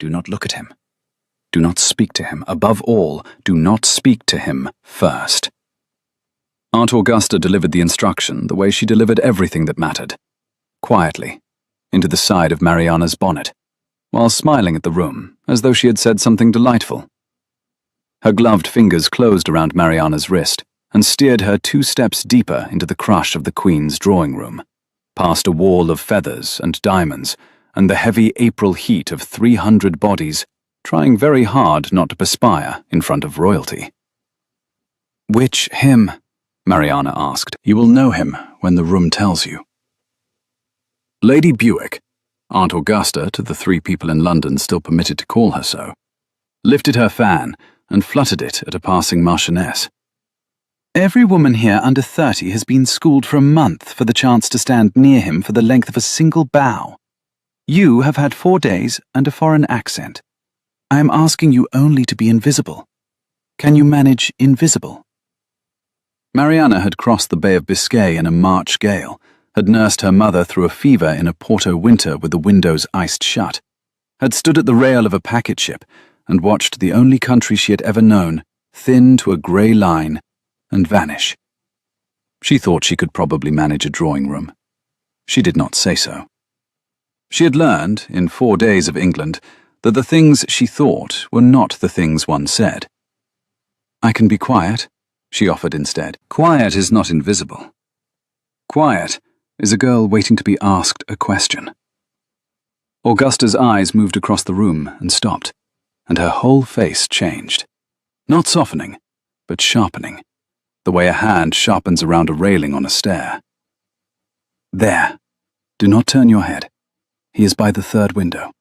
Do not look at him. Do not speak to him. Above all, do not speak to him first. Aunt Augusta delivered the instruction the way she delivered everything that mattered. Quietly, into the side of Mariana's bonnet, while smiling at the room as though she had said something delightful. Her gloved fingers closed around Mariana's wrist and steered her 2 steps deeper into the crush of the Queen's drawing room, past a wall of feathers and diamonds and the heavy April heat of 300 bodies trying very hard not to perspire in front of royalty. "Which him?" Mariana asked. "You will know him when the room tells you." Lady Buick, Aunt Augusta to the 3 people in London still permitted to call her so, lifted her fan and fluttered it at a passing marchioness. "Every woman here under 30 has been schooled for a month for the chance to stand near him for the length of a single bow. You have had 4 days and a foreign accent. I am asking you only to be invisible. Can you manage invisible?" Mariana had crossed the Bay of Biscay in a March gale, had nursed her mother through a fever in a Porto winter with the windows iced shut, had stood at the rail of a packet ship and watched the only country she had ever known thin to a grey line and vanish. She thought she could probably manage a drawing room. She did not say so. She had learned, in 4 days of England, that the things she thought were not the things one said. "I can be quiet," she offered instead. "Quiet is not invisible. Quiet is a girl waiting to be asked a question." Augusta's eyes moved across the room and stopped, and her whole face changed. Not softening, but sharpening, the way a hand sharpens around a railing on a stair. "There. Do not turn your head. He is by the 3rd window."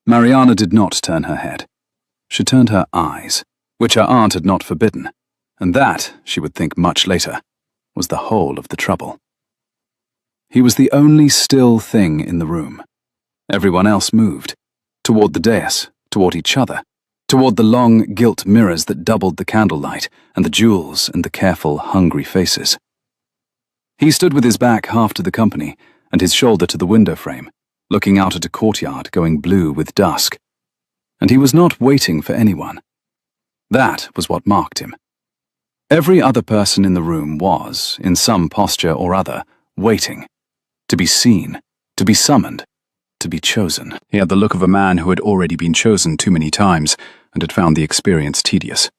Mariana did not turn her head. She turned her eyes, which her aunt had not forbidden, and that, she would think much later, was the whole of the trouble. He was the only still thing in the room. Everyone else moved, toward the dais, toward each other, toward the long gilt mirrors that doubled the candlelight, and the jewels and the careful, hungry faces. He stood with his back half to the company and his shoulder to the window frame, looking out at a courtyard going blue with dusk. And he was not waiting for anyone. That was what marked him. Every other person in the room was, in some posture or other, waiting. To be seen, to be summoned, to be chosen. He had the look of a man who had already been chosen too many times and had found the experience tedious.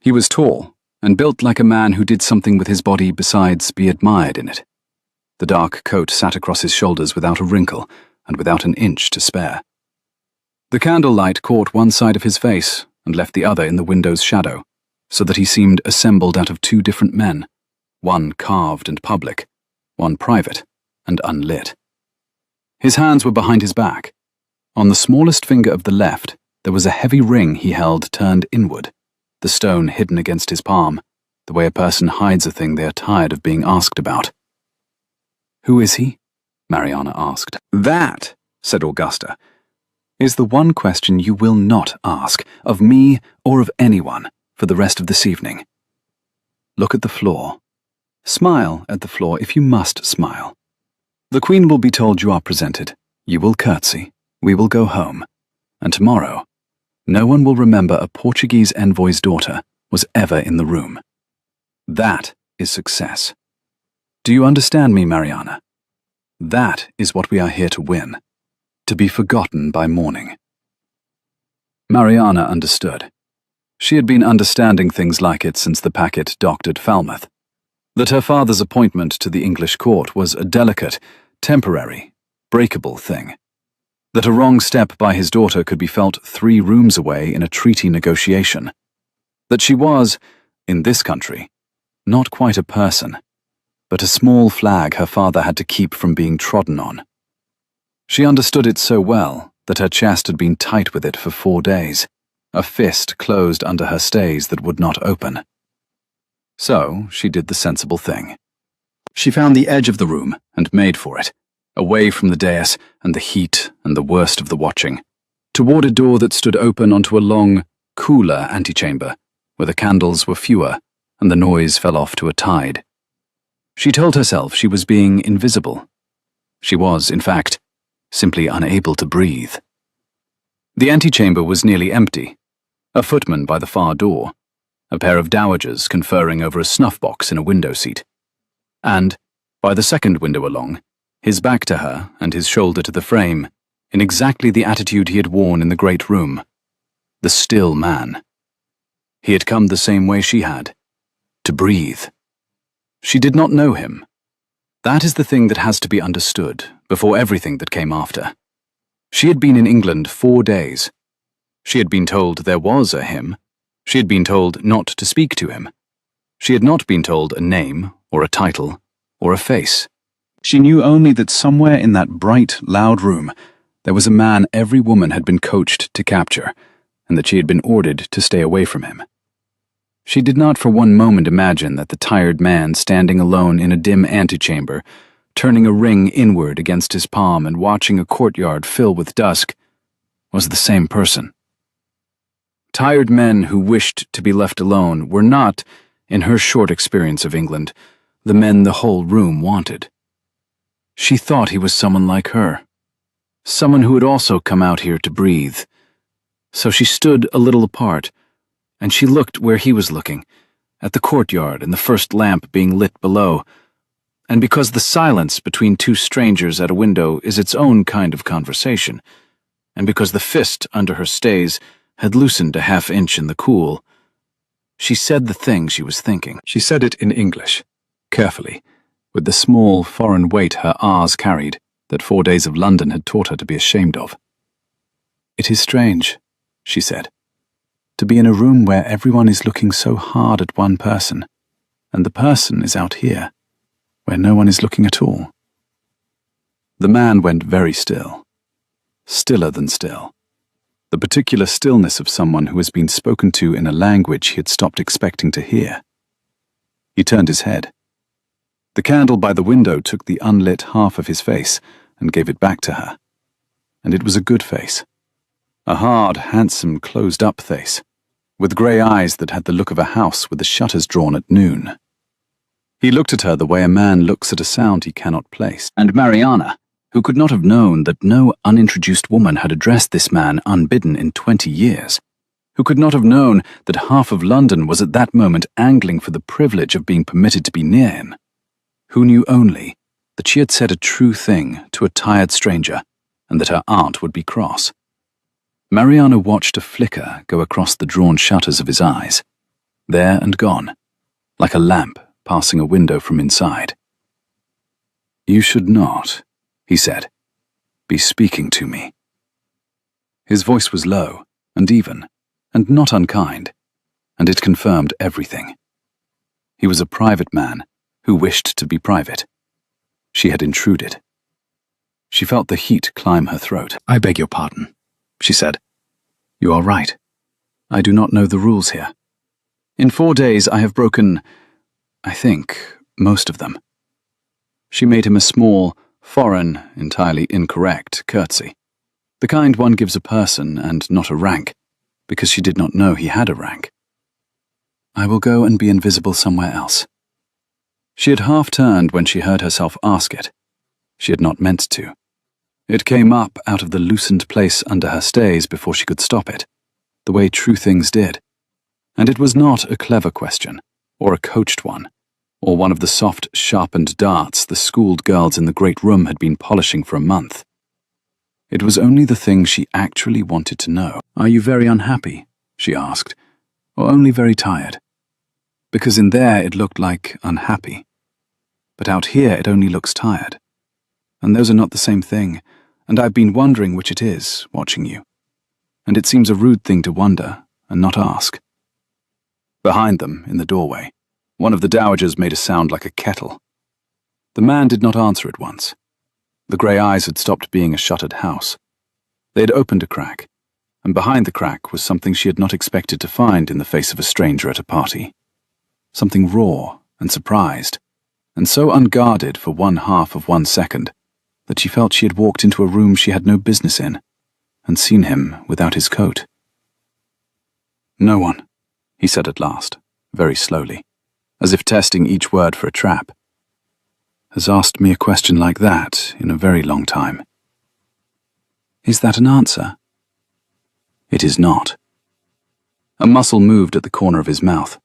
He was tall and built like a man who did something with his body besides be admired in it. The dark coat sat across his shoulders without a wrinkle and without an inch to spare. The candlelight caught one side of his face and left the other in the window's shadow, so that he seemed assembled out of 2 different men, one carved and public, one private and unlit. His hands were behind his back. On the smallest finger of the left, there was a heavy ring he held turned inward, the stone hidden against his palm, the way a person hides a thing they are tired of being asked about. "Who is he?" Mariana asked. "That," said Augusta, "is the one question you will not ask, of me or of anyone, for the rest of this evening. Look at the floor. Smile at the floor if you must smile. The Queen will be told you are presented. You will curtsy. We will go home. And tomorrow, no one will remember a Portuguese envoy's daughter was ever in the room. That is success. Do you understand me, Mariana? That is what we are here to win. To be forgotten by morning." Mariana understood. She had been understanding things like it since the packet docked at Falmouth. That her father's appointment to the English court was a delicate, temporary, breakable thing. That a wrong step by his daughter could be felt 3 rooms away in a treaty negotiation. That she was, in this country, not quite a person, but a small flag her father had to keep from being trodden on. She understood it so well that her chest had been tight with it for 4 days, a fist closed under her stays that would not open. So she did the sensible thing. She found the edge of the room and made for it, away from the dais and the heat and the worst of the watching, toward a door that stood open onto a long, cooler antechamber, where the candles were fewer and the noise fell off to a tide. She told herself she was being invisible. She was, in fact, simply unable to breathe. The antechamber was nearly empty. A footman by the far door, a pair of dowagers conferring over a snuff-box in a window seat, and, by the second window along, his back to her and his shoulder to the frame, in exactly the attitude he had worn in the great room, the still man. He had come the same way she had, to breathe. She did not know him. That is the thing that has to be understood before everything that came after. She had been in England 4 days. She had been told there was a him. She had been told not to speak to him. She had not been told a name, or a title, or a face. She knew only that somewhere in that bright, loud room there was a man every woman had been coached to capture, and that she had been ordered to stay away from him. She did not for one moment imagine that the tired man standing alone in a dim antechamber, turning a ring inward against his palm and watching a courtyard fill with dusk, was the same person. Tired men who wished to be left alone were not, in her short experience of England, the men the whole room wanted. She thought he was someone like her, someone who had also come out here to breathe. So she stood a little apart, and she looked where he was looking, at the courtyard and the first lamp being lit below, and because the silence between two strangers at a window is its own kind of conversation, and because the fist under her stays had loosened a half-inch in the cool, she said the thing she was thinking. She said it in English, carefully, with the small foreign weight her R's carried, that 4 days of London had taught her to be ashamed of. "It is strange," she said, "to be in a room where everyone is looking so hard at one person, and the person is out here, where no one is looking at all." The man went very still, stiller than still, the particular stillness of someone who has been spoken to in a language he had stopped expecting to hear. He turned his head. The candle by the window took the unlit half of his face and gave it back to her, and it was a good face. A hard, handsome, closed-up face, with grey eyes that had the look of a house with the shutters drawn at noon. He looked at her the way a man looks at a sound he cannot place. And Mariana, who could not have known that no unintroduced woman had addressed this man unbidden in 20 years, who could not have known that half of London was at that moment angling for the privilege of being permitted to be near him, who knew only that she had said a true thing to a tired stranger and that her aunt would be cross. Mariana watched a flicker go across the drawn shutters of his eyes, there and gone, like a lamp passing a window from inside. "You should not," he said, "be speaking to me." His voice was low and even, and not unkind, and it confirmed everything. He was a private man who wished to be private. She had intruded. She felt the heat climb her throat. "I beg your pardon," she said. "You are right. I do not know the rules here. In 4 days I have broken, I think, most of them." She made him a small, foreign, entirely incorrect curtsy, the kind one gives a person and not a rank, because she did not know he had a rank. "I will go and be invisible somewhere else." She had half turned when she heard herself ask it. She had not meant to. It came up out of the loosened place under her stays before she could stop it, the way true things did. And it was not a clever question, or a coached one, or one of the soft, sharpened darts the schooled girls in the great room had been polishing for a month. It was only the thing she actually wanted to know. "Are you very unhappy?" she asked, "or only very tired?" Because in there it looked like unhappy. But out here it only looks tired. And those are not the same thing, and I've been wondering which it is, watching you. And it seems a rude thing to wonder, and not ask. Behind them, in the doorway, one of the dowagers made a sound like a kettle. The man did not answer at once. The grey eyes had stopped being a shuttered house. They had opened a crack, and behind the crack was something she had not expected to find in the face of a stranger at a party. Something raw and surprised, and so unguarded for 1/2 of 1 second that she felt she had walked into a room she had no business in, and seen him without his coat. "No one," he said at last, very slowly, as if testing each word for a trap, "has asked me a question like that in a very long time." "Is that an answer?" It is not. A muscle moved at the corner of his mouth.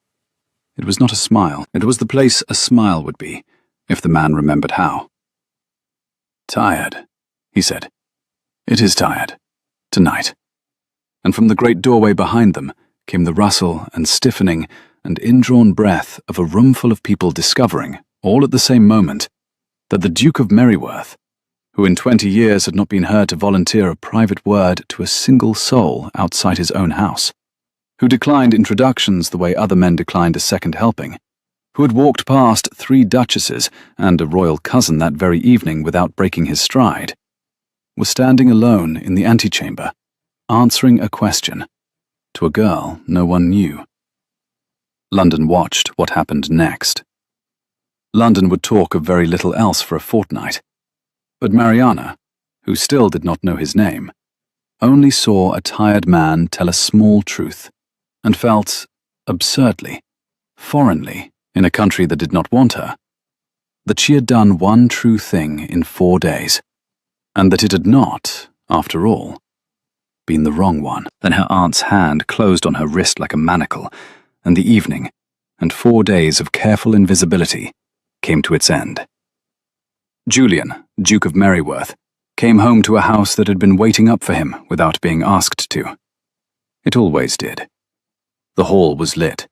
It was not a smile. It was the place a smile would be, if the man remembered how. Tired, he said. It is tired. Tonight. And from the great doorway behind them came the rustle and stiffening and indrawn breath of a roomful of people discovering, all at the same moment, that the Duke of Merryworth, who in 20 years had not been heard to volunteer a private word to a single soul outside his own house, who declined introductions the way other men declined a second helping, who had walked past 3 duchesses and a royal cousin that very evening without breaking his stride, was standing alone in the antechamber, answering a question to a girl no one knew. London watched what happened next. London would talk of very little else for a fortnight, but Mariana, who still did not know his name, only saw a tired man tell a small truth, and felt, absurdly, foreignly, in a country that did not want her, that she had done one true thing in 4 days, and that it had not, after all, been the wrong one. Then her aunt's hand closed on her wrist like a manacle, and the evening, and 4 days of careful invisibility, came to its end. Julian, Duke of Merryworth, came home to a house that had been waiting up for him without being asked to. It always did. The hall was lit.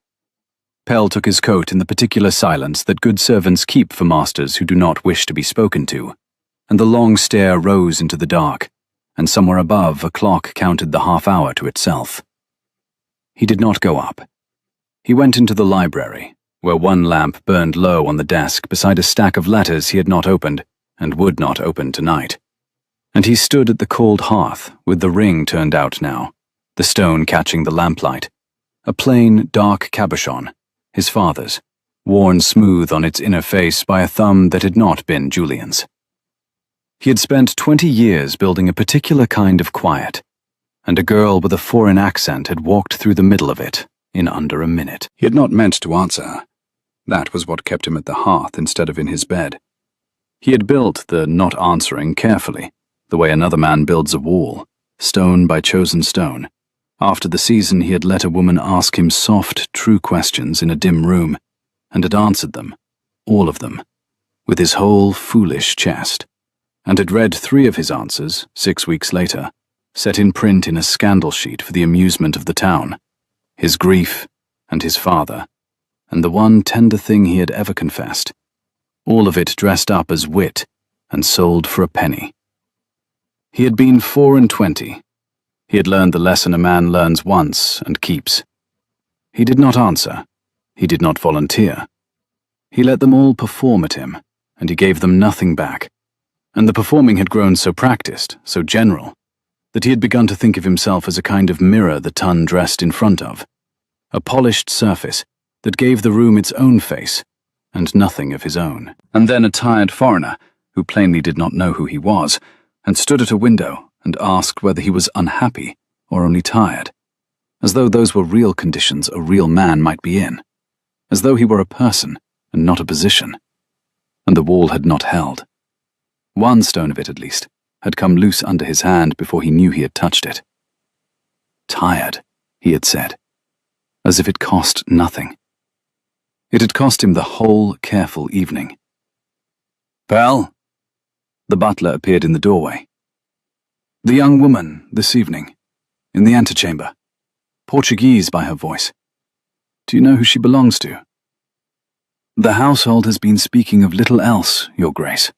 Pell took his coat in the particular silence that good servants keep for masters who do not wish to be spoken to, and the long stair rose into the dark, and somewhere above a clock counted the half-hour to itself. He did not go up. He went into the library, where one lamp burned low on the desk beside a stack of letters he had not opened and would not open tonight. And he stood at the cold hearth with the ring turned out now, the stone catching the lamplight, a plain, dark cabochon, his father's, worn smooth on its inner face by a thumb that had not been Julian's. He had spent 20 years building a particular kind of quiet, and a girl with a foreign accent had walked through the middle of it in under a minute. He had not meant to answer her. That was what kept him at the hearth instead of in his bed. He had built the not answering carefully, the way another man builds a wall, stone by chosen stone. After the season, he had let a woman ask him soft, true questions in a dim room, and had answered them, all of them, with his whole foolish chest, and had read 3 of his answers, 6 weeks later, set in print in a scandal sheet for the amusement of the town, his grief and his father, and the one tender thing he had ever confessed, all of it dressed up as wit and sold for a penny. He had been 24. He had learned the lesson a man learns once and keeps. He did not answer. He did not volunteer. He let them all perform at him, and he gave them nothing back. And the performing had grown so practiced, so general, that he had begun to think of himself as a kind of mirror the ton dressed in front of, a polished surface that gave the room its own face, and nothing of his own. And then a tired foreigner, who plainly did not know who he was, and stood at a window and asked whether he was unhappy or only tired, as though those were real conditions a real man might be in, as though he were a person and not a position. And the wall had not held. One stone of it, at least, had come loose under his hand before he knew he had touched it. Tired, he had said, as if it cost nothing. It had cost him the whole careful evening. Pell? The butler appeared in the doorway. The young woman, this evening, in the antechamber, Portuguese by her voice. Do you know who she belongs to? The household has been speaking of little else, Your Grace.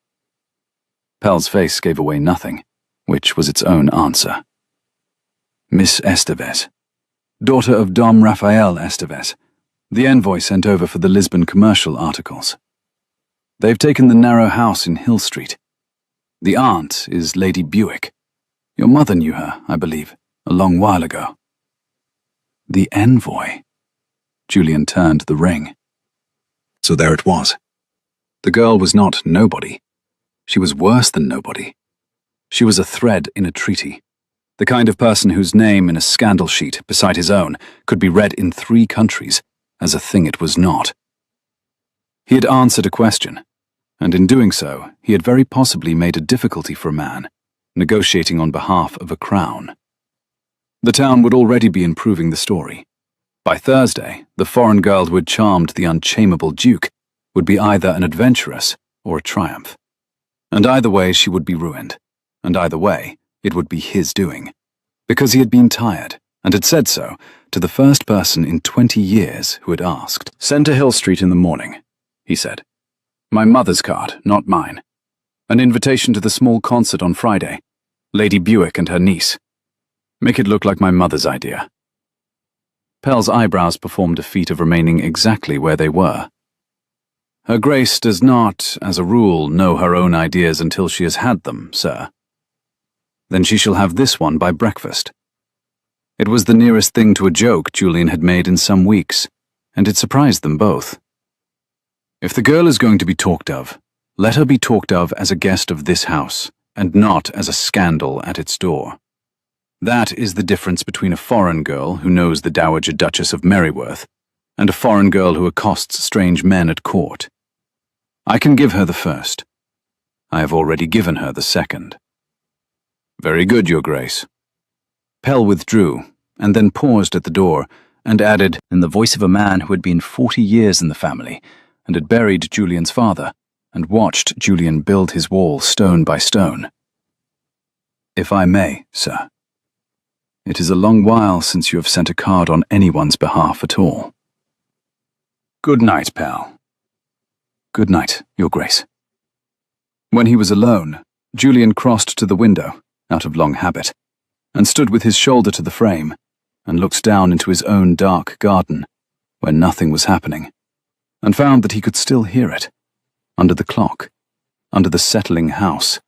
Pell's face gave away nothing, which was its own answer. Miss Estevez, daughter of Dom Raphael Estevez, the envoy sent over for the Lisbon commercial articles. They've taken the narrow house in Hill Street. The aunt is Lady Buick. Your mother knew her, I believe, a long while ago. The envoy. Julian turned the ring. So there it was. The girl was not nobody. She was worse than nobody. She was a thread in a treaty, the kind of person whose name in a scandal sheet beside his own could be read in 3 countries as a thing it was not. He had answered a question, and in doing so, he had very possibly made a difficulty for a man, negotiating on behalf of a crown. The town would already be improving the story. By Thursday, the foreign girl who had charmed the unchamable Duke would be either an adventuress or a triumph. And either way she would be ruined, and either way it would be his doing, because he had been tired, and had said so to the first person in 20 years who had asked. "Send to Hill Street in the morning," he said. "My mother's card, not mine. An invitation to the small concert on Friday. Lady Buick and her niece. Make it look like my mother's idea." Pell's eyebrows performed a feat of remaining exactly where they were. "Her Grace does not, as a rule, know her own ideas until she has had them, sir." "Then she shall have this one by breakfast." It was the nearest thing to a joke Julian had made in some weeks, and it surprised them both. "If the girl is going to be talked of, let her be talked of as a guest of this house, and not as a scandal at its door. That is the difference between a foreign girl who knows the Dowager Duchess of Merryworth and a foreign girl who accosts strange men at court. I can give her the first. I have already given her the second." "Very good, Your Grace." Pell withdrew, and then paused at the door, and added, in the voice of a man who had been 40 years in the family, and had buried Julian's father, and watched Julian build his wall stone by stone. "If I may, sir. It is a long while since you have sent a card on anyone's behalf at all." "Good night, Pell." "Good night, Your Grace." When he was alone, Julian crossed to the window, out of long habit, and stood with his shoulder to the frame, and looked down into his own dark garden, where nothing was happening, and found that he could still hear it, under the clock, under the settling house,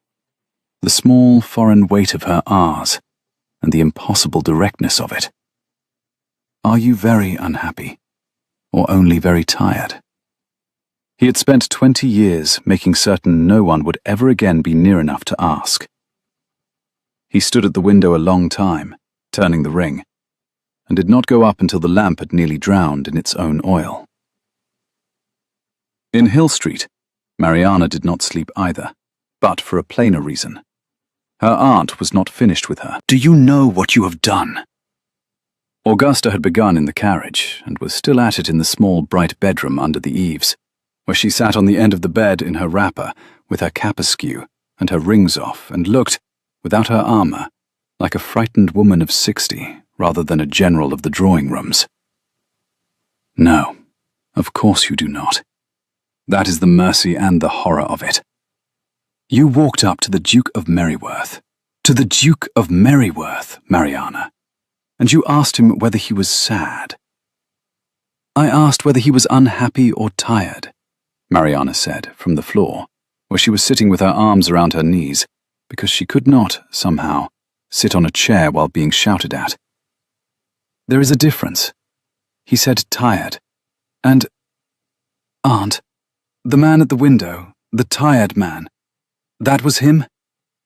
the small foreign weight of her R's, and the impossible directness of it. "Are you very unhappy, or only very tired?" He had spent 20 years making certain no one would ever again be near enough to ask. He stood at the window a long time, turning the ring, and did not go up until the lamp had nearly drowned in its own oil. In Hill Street, Mariana did not sleep either, but for a plainer reason. Her aunt was not finished with her. "Do you know what you have done?" Augusta had begun in the carriage, and was still at it in the small, bright bedroom under the eaves, where she sat on the end of the bed in her wrapper, with her cap askew, and her rings off, and looked, without her armour, like a frightened woman of 60, rather than a general of the drawing-rooms. "No, of course you do not. That is the mercy and the horror of it. You walked up to the Duke of Merryworth, Mariana, and you asked him whether he was sad." "I asked whether he was unhappy or tired," Mariana said, from the floor, where she was sitting with her arms around her knees, because she could not, somehow, sit on a chair while being shouted at. "There is a difference. He said tired, and... Aunt, the man at the window, the tired man, that was him?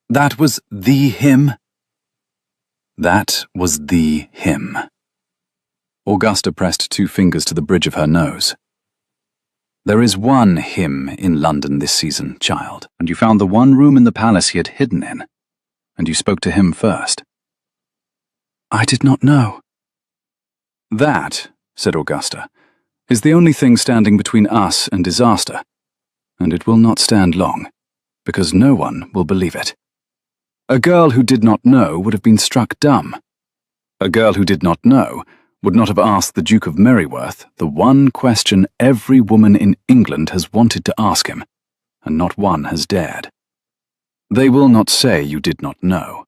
That was the him?" "That was the him." Augusta pressed 2 fingers to the bridge of her nose. "There is one him in London this season, child, and you found the one room in the palace he had hidden in, and you spoke to him first." "I did not know." "That," said Augusta, "is the only thing standing between us and disaster, and it will not stand long, because no one will believe it. A girl who did not know would have been struck dumb. A girl who did not know would not have asked the Duke of Merryworth the one question every woman in England has wanted to ask him, and not one has dared. They will not say you did not know.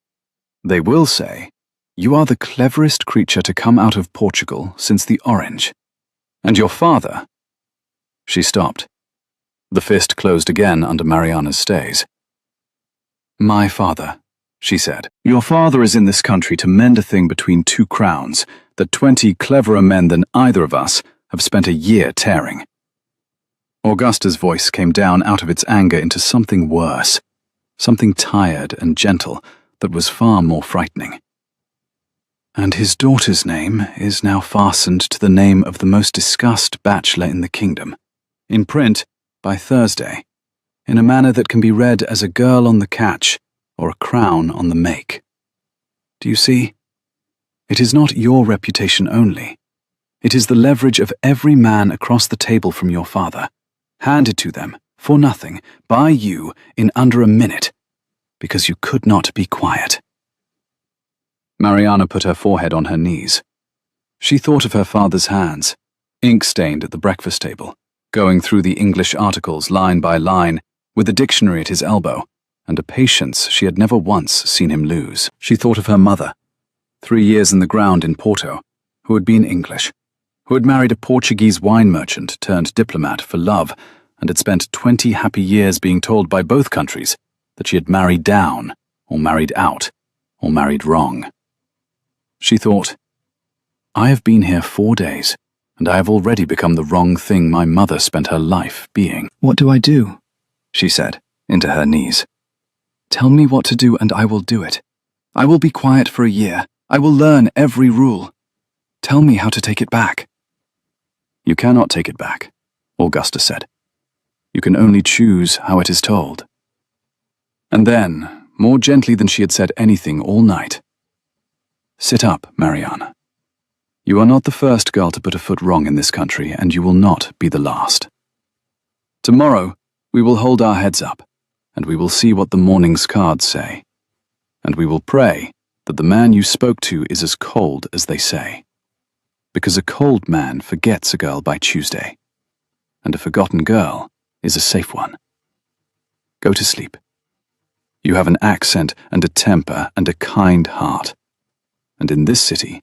They will say, you are the cleverest creature to come out of Portugal since the Orange. And your father—" She stopped. The fist closed again under Mariana's stays. "My father," she said. "Your father is in this country to mend a thing between 2 crowns that 20 cleverer men than either of us have spent a year tearing." Augusta's voice came down out of its anger into something worse, something tired and gentle that was far more frightening. "And his daughter's name is now fastened to the name of the most discussed bachelor in the kingdom, in print, by Thursday, in a manner that can be read as a girl on the catch or a crown on the make. Do you see? It is not your reputation only. It is the leverage of every man across the table from your father, handed to them, for nothing, by you, in under a minute, because you could not be quiet." Mariana put her forehead on her knees. She thought of her father's hands, ink-stained at the breakfast table, going through the English articles line by line, with a dictionary at his elbow, and a patience she had never once seen him lose. She thought of her mother, 3 years in the ground in Porto, who had been English, who had married a Portuguese wine merchant turned diplomat for love, and had spent 20 happy years being told by both countries that she had married down, or married out, or married wrong. She thought, "I have been here 4 days, and I have already become the wrong thing my mother spent her life being." "What do I do?" she said, into her knees. "Tell me what to do and I will do it. I will be quiet for a year. I will learn every rule. Tell me how to take it back." "You cannot take it back," Augusta said. "You can only choose how it is told." And then, more gently than she had said anything all night, "Sit up, Mariana. You are not the first girl to put a foot wrong in this country, and you will not be the last. Tomorrow, we will hold our heads up, and we will see what the morning's cards say. And we will pray that the man you spoke to is as cold as they say. Because a cold man forgets a girl by Tuesday, and a forgotten girl is a safe one. Go to sleep. You have an accent and a temper and a kind heart. And in this city,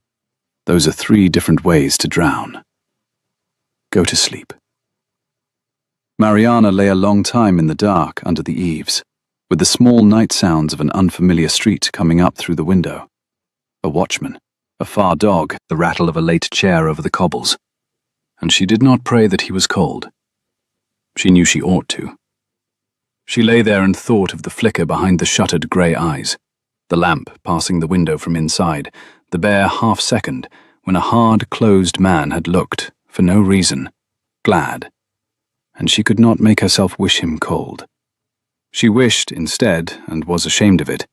those are 3 different ways to drown. Go to sleep." Mariana lay a long time in the dark under the eaves, with the small night sounds of an unfamiliar street coming up through the window. A watchman, a far dog, the rattle of a late chair over the cobbles. And she did not pray that he was cold. She knew she ought to. She lay there and thought of the flicker behind the shuttered grey eyes, the lamp passing the window from inside, the bare half-second when a hard-closed man had looked, for no reason, glad, and she could not make herself wish him cold. She wished, instead, and was ashamed of it,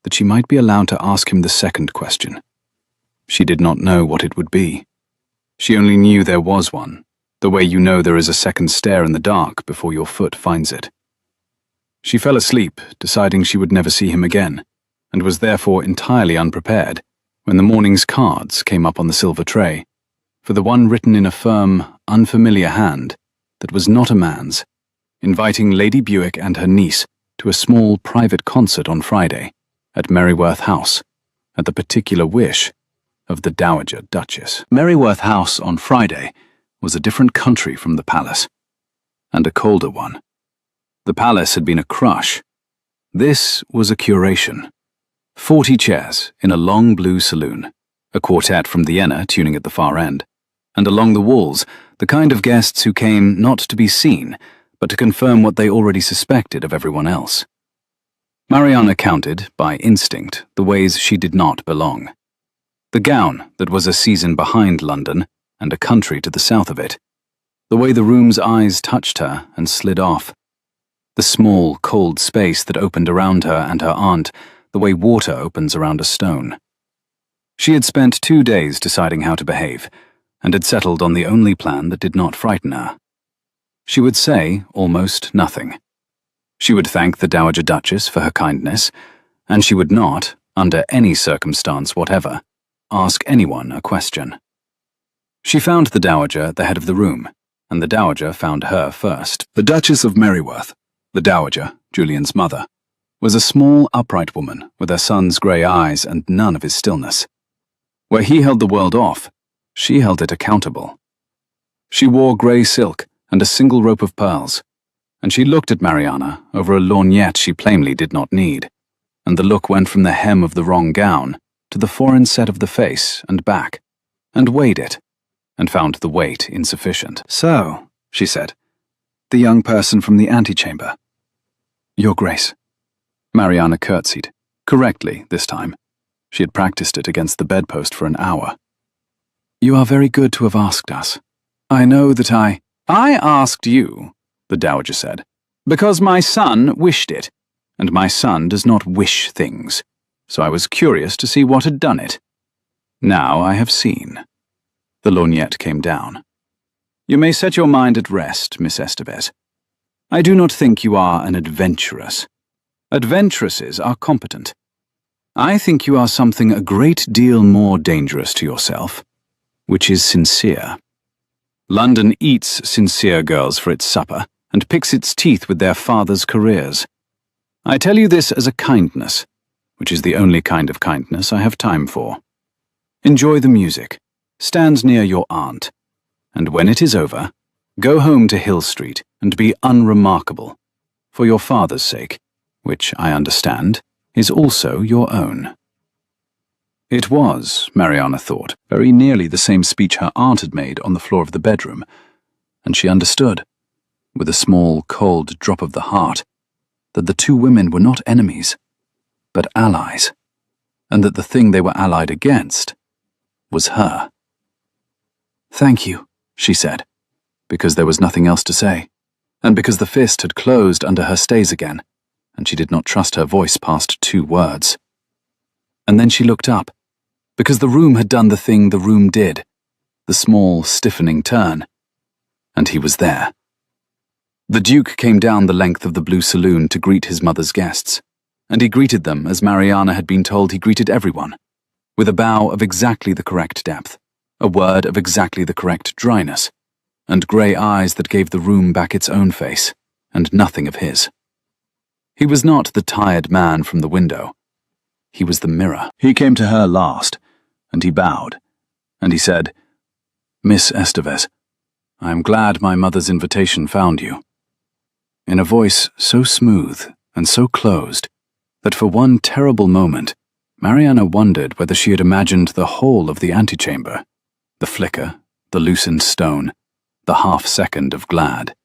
that she might be allowed to ask him the second question. She did not know what it would be. She only knew there was one, the way you know there is a second stair in the dark before your foot finds it. She fell asleep, deciding she would never see him again, and was therefore entirely unprepared when the morning's cards came up on the silver tray, for the one written in a firm, unfamiliar hand that was not a man's, inviting Lady Buick and her niece to a small private concert on Friday at Merryworth House, at the particular wish of the Dowager Duchess. Merryworth House on Friday was a different country from the palace, and a colder one. The palace had been a crush. This was a curation. 40 chairs in a long blue saloon, a quartet from Vienna tuning at the far end, and along the walls, the kind of guests who came not to be seen, but to confirm what they already suspected of everyone else. Mariana counted, by instinct, the ways she did not belong. The gown that was a season behind London, and a country to the south of it. The way the room's eyes touched her and slid off. The small, cold space that opened around her and her aunt, the way water opens around a stone. She had spent 2 days deciding how to behave, and had settled on the only plan that did not frighten her. She would say almost nothing. She would thank the Dowager Duchess for her kindness, and she would not, under any circumstance whatever, ask anyone a question. She found the Dowager at the head of the room, and the Dowager found her first. The Duchess of Merryworth, the Dowager, Julian's mother, was a small, upright woman with her son's grey eyes and none of his stillness. Where he held the world off, she held it accountable. She wore grey silk and a single rope of pearls, and she looked at Mariana over a lorgnette she plainly did not need, and the look went from the hem of the wrong gown to the foreign set of the face and back, and weighed it, and found the weight insufficient. "So," she said, "the young person from the antechamber." "Your Grace." Mariana curtsied, correctly this time. She had practiced it against the bedpost for an hour. "You are very good to have asked us. I know that I asked you," the Dowager said, "because my son wished it, and my son does not wish things, so I was curious to see what had done it." Now I have seen. The lorgnette came down. You may set your mind at rest, Miss Estevez. I do not think you are an adventuress. Adventuresses are competent. I think you are something a great deal more dangerous to yourself, which is sincere. London eats sincere girls for its supper and picks its teeth with their fathers' careers. I tell you this as a kindness, which is the only kind of kindness I have time for. Enjoy the music, stand near your aunt, and when it is over, go home to Hill Street and be unremarkable, for your father's sake, which, I understand, is also your own. It was, Mariana thought, very nearly the same speech her aunt had made on the floor of the bedroom, and she understood, with a small, cold drop of the heart, that the two women were not enemies, but allies, and that the thing they were allied against was her. Thank you, she said, because there was nothing else to say, and because the fist had closed under her stays again, and she did not trust her voice past 2 words. And then she looked up, because the room had done the thing the room did, the small, stiffening turn, and he was there. The Duke came down the length of the blue saloon to greet his mother's guests, and he greeted them as Mariana had been told he greeted everyone, with a bow of exactly the correct depth, a word of exactly the correct dryness, and grey eyes that gave the room back its own face, and nothing of his. He was not the tired man from the window. He was the mirror. He came to her last, and he bowed, and he said, Miss Estevez, I am glad my mother's invitation found you. In a voice so smooth and so closed that for one terrible moment, Mariana wondered whether she had imagined the whole of the antechamber, the flicker, the loosened stone, the half-second of glad.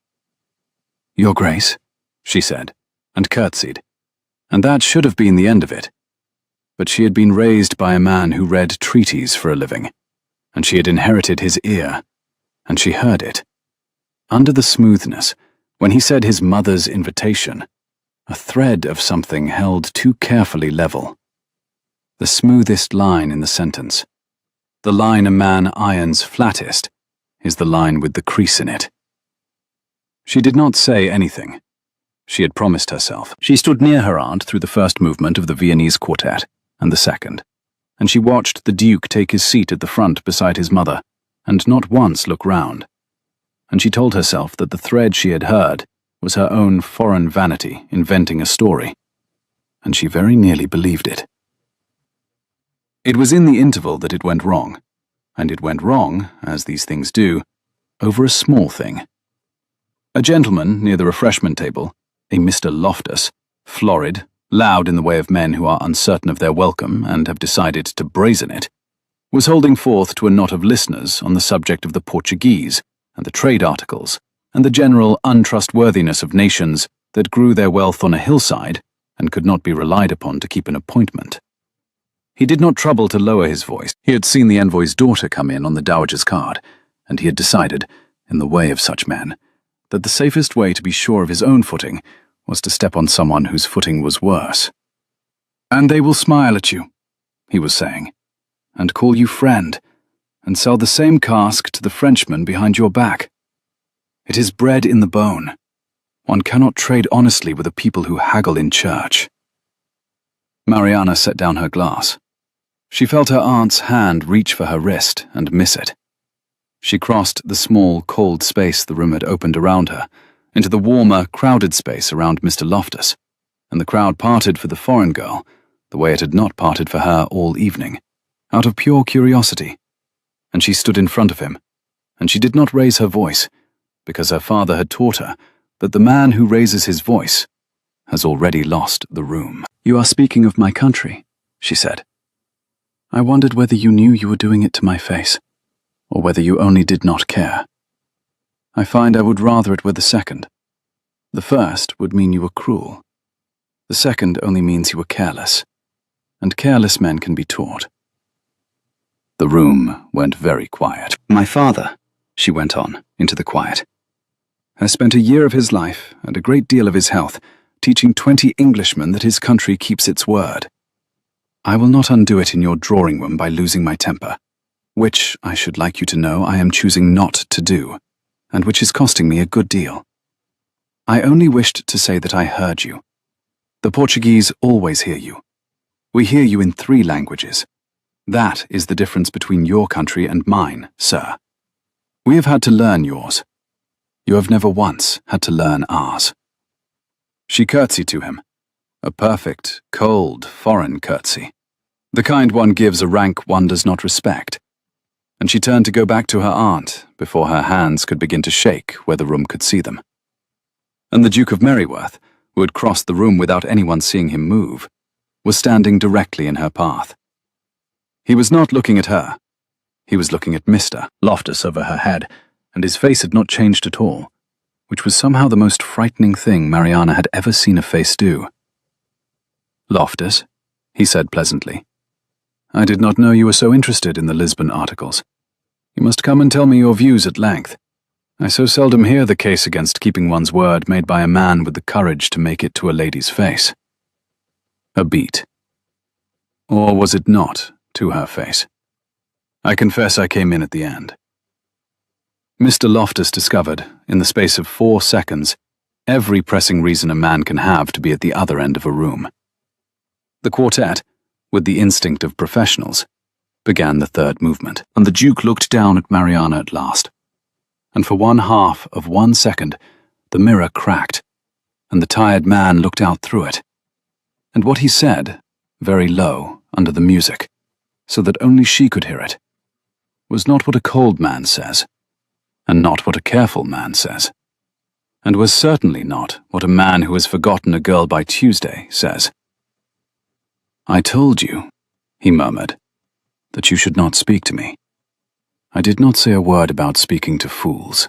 Your Grace, she said, and curtsied, and that should have been the end of it. But she had been raised by a man who read treaties for a living, and she had inherited his ear, and she heard it. Under the smoothness, when he said his mother's invitation, a thread of something held too carefully level. The smoothest line in the sentence, the line a man irons flattest, is the line with the crease in it. She did not say anything. She had promised herself. She stood near her aunt through the first movement of the Viennese quartet and the second, and she watched the Duke take his seat at the front beside his mother, and not once look round. And she told herself that the thread she had heard was her own foreign vanity inventing a story, and she very nearly believed it. It was in the interval that it went wrong, and it went wrong, as these things do, over a small thing. A gentleman near the refreshment table, a Mr. Loftus, florid, loud in the way of men who are uncertain of their welcome and have decided to brazen it, was holding forth to a knot of listeners on the subject of the Portuguese and the trade articles and the general untrustworthiness of nations that grew their wealth on a hillside and could not be relied upon to keep an appointment. He did not trouble to lower his voice. He had seen the envoy's daughter come in on the dowager's card, and he had decided, in the way of such men, that the safest way to be sure of his own footing was to step on someone whose footing was worse. And they will smile at you, he was saying, and call you friend, and sell the same cask to the Frenchman behind your back. It is bred in the bone. One cannot trade honestly with a people who haggle in church. Mariana set down her glass. She felt her aunt's hand reach for her wrist and miss it. She crossed the small, cold space the room had opened around her, into the warmer, crowded space around Mr. Loftus, and the crowd parted for the foreign girl, the way it had not parted for her all evening, out of pure curiosity. And she stood in front of him, and she did not raise her voice, because her father had taught her that the man who raises his voice has already lost the room. You are speaking of my country, she said. I wondered whether you knew you were doing it to my face, or whether you only did not care. I find I would rather it were the second. The first would mean you were cruel. The second only means you were careless, and careless men can be taught. The room went very quiet. My father, she went on, into the quiet, has spent a year of his life and a great deal of his health teaching 20 Englishmen that his country keeps its word. I will not undo it in your drawing room by losing my temper, which, I should like you to know, I am choosing not to do, and which is costing me a good deal. I only wished to say that I heard you. The Portuguese always hear you. We hear you in 3 languages. That is the difference between your country and mine, sir. We have had to learn yours. You have never once had to learn ours. She curtsied to him, a perfect, cold, foreign curtsy, the kind one gives a rank one does not respect, and she turned to go back to her aunt before her hands could begin to shake where the room could see them. And the Duke of Merryworth, who had crossed the room without anyone seeing him move, was standing directly in her path. He was not looking at her. He was looking at Mr. Loftus over her head, and his face had not changed at all, which was somehow the most frightening thing Mariana had ever seen a face do. "Loftus," he said pleasantly, "I did not know you were so interested in the Lisbon articles. You must come and tell me your views at length. I so seldom hear the case against keeping one's word made by a man with the courage to make it to a lady's face." A beat. Or was it not to her face? I confess I came in at the end. Mr. Loftus discovered, in the space of 4 seconds, every pressing reason a man can have to be at the other end of a room. The quartet, with the instinct of professionals, began the 3rd movement, and the Duke looked down at Mariana at last. And for 1/2 of 1 second, the mirror cracked, and the tired man looked out through it. And what he said, very low, under the music, so that only she could hear it, was not what a cold man says, and not what a careful man says, and was certainly not what a man who has forgotten a girl by Tuesday says. "I told you," he murmured, "that you should not speak to me. I did not say a word about speaking to fools.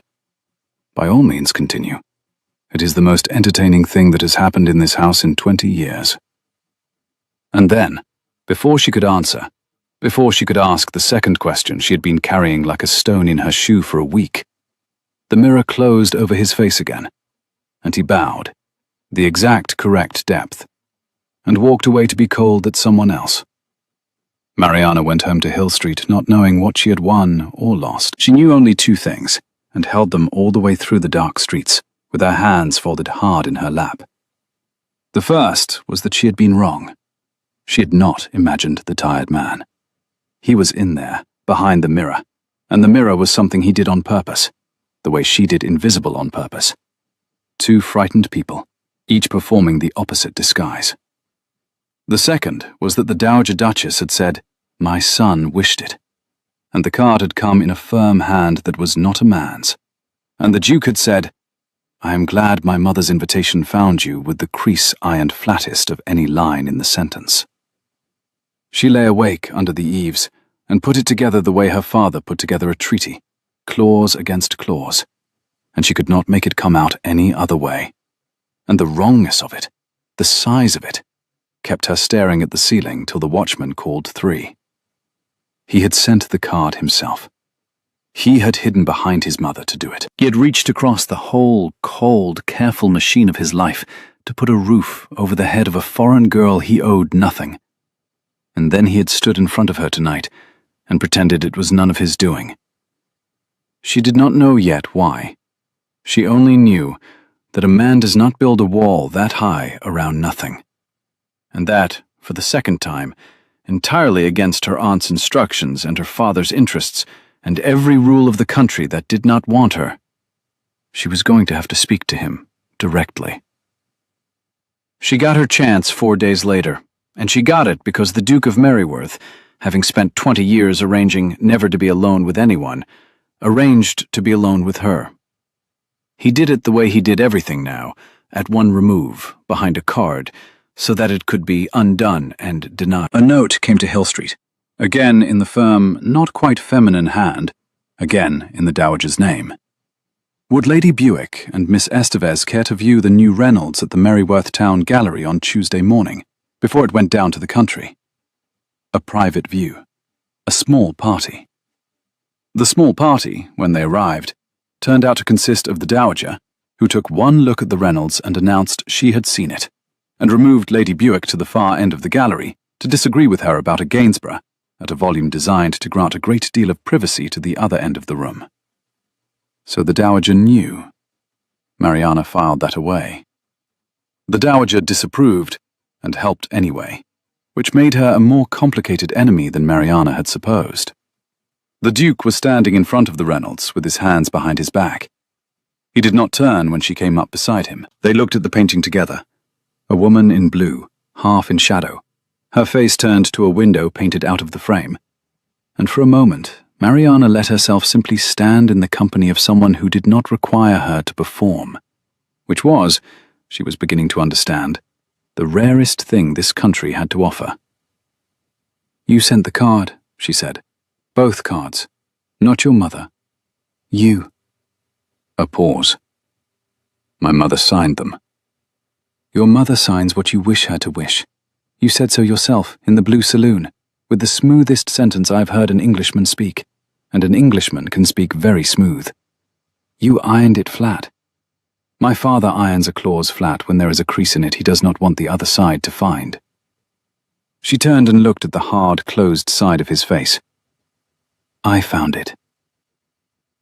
By all means continue. It is the most entertaining thing that has happened in this house in 20 years. And then, before she could answer, before she could ask the second question she had been carrying like a stone in her shoe for a week, the mirror closed over his face again, and he bowed, the exact correct depth, and walked away to be cold at someone else. Mariana went home to Hill Street not knowing what she had won or lost. She knew only 2 things, and held them all the way through the dark streets, with her hands folded hard in her lap. The first was that she had been wrong. She had not imagined the tired man. He was in there, behind the mirror, and the mirror was something he did on purpose, the way she did invisible on purpose. 2 frightened people, each performing the opposite disguise. The second was that the Dowager Duchess had said, "My son wished it," and the card had come in a firm hand that was not a man's, and the Duke had said, "I am glad my mother's invitation found you with the crease ironed flattest of any line in the sentence." She lay awake under the eaves and put it together the way her father put together a treaty, clause against clause, and she could not make it come out any other way. And the wrongness of it, the size of it, kept her staring at the ceiling till the watchman called 3. He had sent the card himself. He had hidden behind his mother to do it. He had reached across the whole cold, careful machine of his life to put a roof over the head of a foreign girl he owed nothing. And then he had stood in front of her tonight and pretended it was none of his doing. She did not know yet why. She only knew that a man does not build a wall that high around nothing. And that, for the second time, entirely against her aunt's instructions and her father's interests, and every rule of the country that did not want her, she was going to have to speak to him directly. She got her chance 4 days later, and she got it because the Duke of Merryworth, having spent 20 years arranging never to be alone with anyone, arranged to be alone with her. He did it the way he did everything now, at one remove, behind a card, so that it could be undone and denied. A note came to Hill Street, again in the firm, not quite feminine hand, again in the Dowager's name. Would Lady Buick and Miss Estevez care to view the new Reynolds at the Merryworth Town Gallery on Tuesday morning, before it went down to the country? A private view. A small party. The small party, when they arrived, turned out to consist of the Dowager, who took one look at the Reynolds and announced she had seen it, and removed Lady Buick to the far end of the gallery to disagree with her about a Gainsborough, at a volume designed to grant a great deal of privacy to the other end of the room. So the Dowager knew. Mariana filed that away. The Dowager disapproved, and helped anyway, which made her a more complicated enemy than Mariana had supposed. The Duke was standing in front of the Reynolds with his hands behind his back. He did not turn when she came up beside him. They looked at the painting together. A woman in blue, half in shadow, her face turned to a window painted out of the frame. And for a moment, Mariana let herself simply stand in the company of someone who did not require her to perform, which was, she was beginning to understand, the rarest thing this country had to offer. "You sent the card," she said. "Both cards. Not your mother. You." A pause. "My mother signed them." "Your mother signs what you wish her to wish. You said so yourself, in the Blue Saloon, with the smoothest sentence I've heard an Englishman speak, and an Englishman can speak very smooth. You ironed it flat. My father irons a clause flat when there is a crease in it he does not want the other side to find." She turned and looked at the hard, closed side of his face. "I found it."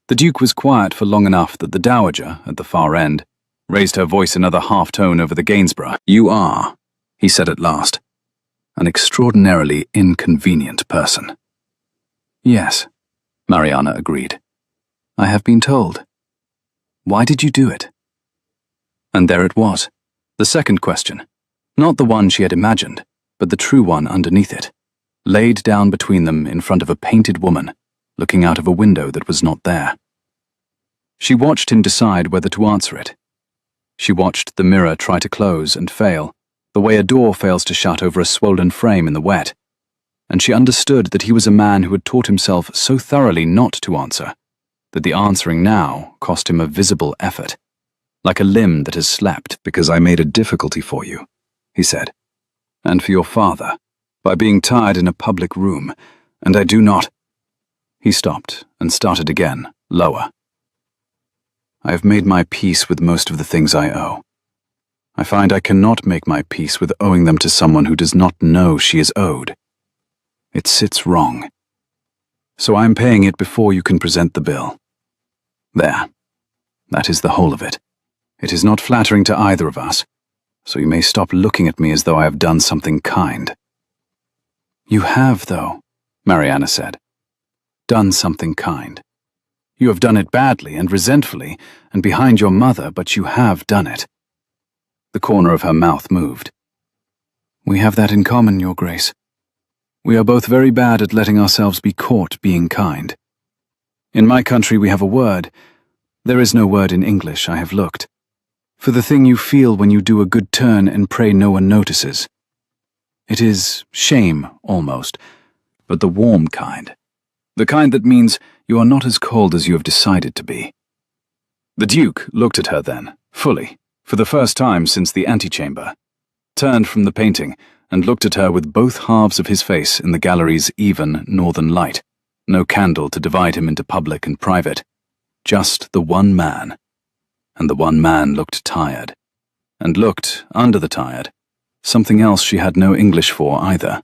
The Duke was quiet for long enough that the Dowager, at the far end, raised her voice another half-tone over the Gainsborough. "You are," he said at last, "an extraordinarily inconvenient person." "Yes," Mariana agreed. "I have been told. Why did you do it?" And there it was, the second question, not the one she had imagined, but the true one underneath it, laid down between them in front of a painted woman, looking out of a window that was not there. She watched him decide whether to answer it. She watched the mirror try to close and fail, the way a door fails to shut over a swollen frame in the wet, and she understood that he was a man who had taught himself so thoroughly not to answer, that the answering now cost him a visible effort, like a limb that has slept. "Because I made a difficulty for you," he said, "and for your father, by being tied in a public room, and I do not—" He stopped and started again, lower. "I have made my peace with most of the things I owe. I find I cannot make my peace with owing them to someone who does not know she is owed. It sits wrong. So I am paying it before you can present the bill. There. That is the whole of it. It is not flattering to either of us, so you may stop looking at me as though I have done something kind." "You have, though," Mariana said. "Done something kind. You have done it badly and resentfully and behind your mother, but you have done it." The corner of her mouth moved. "We have that in common, Your Grace. We are both very bad at letting ourselves be caught being kind. In my country we have a word. There is no word in English, I have looked. For the thing you feel when you do a good turn and pray no one notices. It is shame, almost, but the warm kind. The kind that means you are not as cold as you have decided to be." The Duke looked at her then, fully, for the first time since the antechamber, turned from the painting and looked at her with both halves of his face in the gallery's even northern light, no candle to divide him into public and private, just the one man. And the one man looked tired, and looked, under the tired, something else she had no English for either.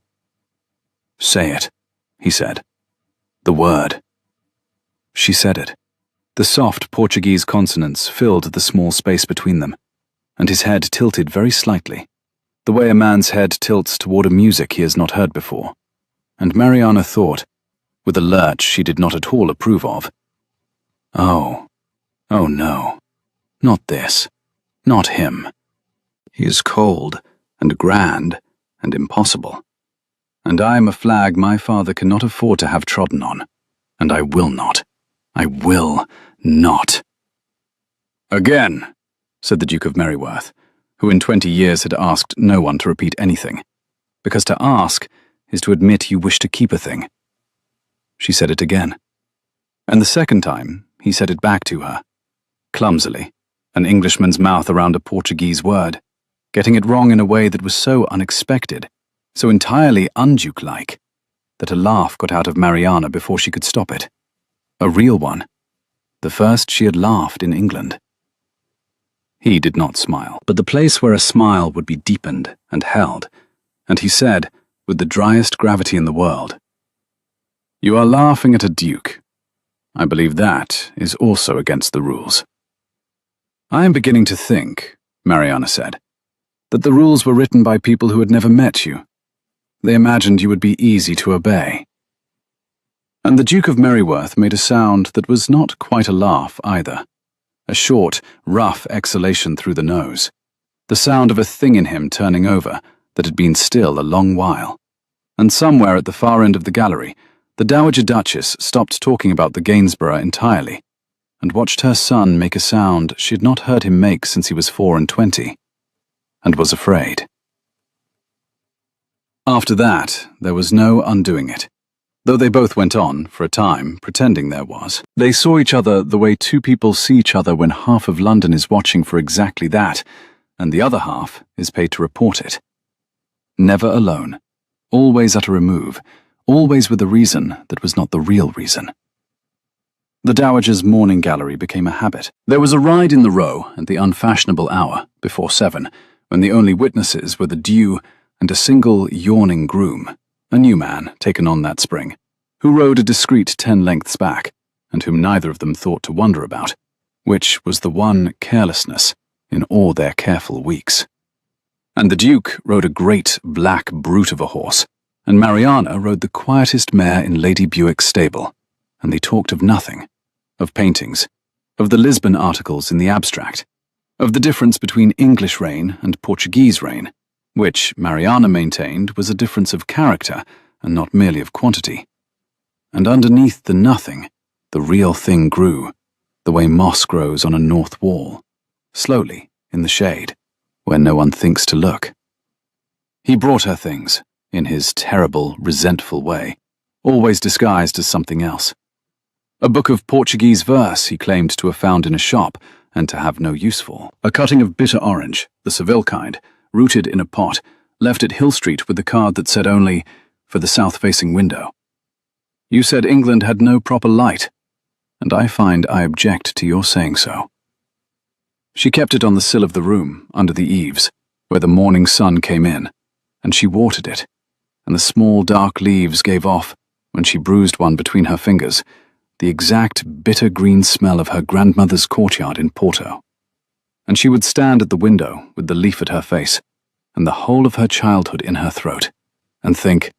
"Say it," he said. "The word." She said it. The soft Portuguese consonants filled the small space between them, and his head tilted very slightly, the way a man's head tilts toward a music he has not heard before. And Mariana thought, with a lurch she did not at all approve of, oh no, not this, not him. He is cold, and grand, and impossible. And I am a flag my father cannot afford to have trodden on, and I will not. I will not. "Again," said the Duke of Merryworth, who in 20 years had asked no one to repeat anything, because to ask is to admit you wish to keep a thing. She said it again. And the second time, he said it back to her, clumsily, an Englishman's mouth around a Portuguese word, getting it wrong in a way that was so unexpected, so entirely un-Duke-like, that a laugh got out of Mariana before she could stop it. A real one. The first she had laughed in England. He did not smile, but the place where a smile would be deepened and held, and he said, with the driest gravity in the world. "You are laughing at a duke. I believe that is also against the rules." "I am beginning to think," Mariana said, "that the rules were written by people who had never met you. They imagined you would be easy to obey." And the Duke of Merryworth made a sound that was not quite a laugh either. A short, rough exhalation through the nose. The sound of a thing in him turning over that had been still a long while. And somewhere at the far end of the gallery, the Dowager Duchess stopped talking about the Gainsborough entirely, and watched her son make a sound she had not heard him make since he was 24, and was afraid. After that, there was no undoing it. Though they both went on, for a time, pretending there was. They saw each other the way two people see each other when half of London is watching for exactly that, and the other half is paid to report it. Never alone. Always at a remove. Always with a reason that was not the real reason. The Dowager's morning gallery became a habit. There was a ride in the Row at the unfashionable hour, before 7, when the only witnesses were the dew and a single yawning groom, a new man taken on that spring, who rode a discreet 10 lengths back, and whom neither of them thought to wonder about, which was the one carelessness in all their careful weeks. And the Duke rode a great black brute of a horse, and Mariana rode the quietest mare in Lady Buick's stable, and they talked of nothing, of paintings, of the Lisbon articles in the abstract, of the difference between English rain and Portuguese rain, which Mariana maintained was a difference of character and not merely of quantity. And underneath the nothing, the real thing grew, the way moss grows on a north wall, slowly, in the shade, where no one thinks to look. He brought her things, in his terrible, resentful way, always disguised as something else. A book of Portuguese verse he claimed to have found in a shop and to have no use for. A cutting of bitter orange, the Seville kind, rooted in a pot, left at Hill Street with the card that said only, "For the south-facing window." You said England had no proper light, and I find I object to your saying so. She kept it on the sill of the room, under the eaves, where the morning sun came in, and she watered it, and the small dark leaves gave off, when she bruised one between her fingers, the exact bitter green smell of her grandmother's courtyard in Porto. And she would stand at the window with the leaf at her face, and the whole of her childhood in her throat, and think,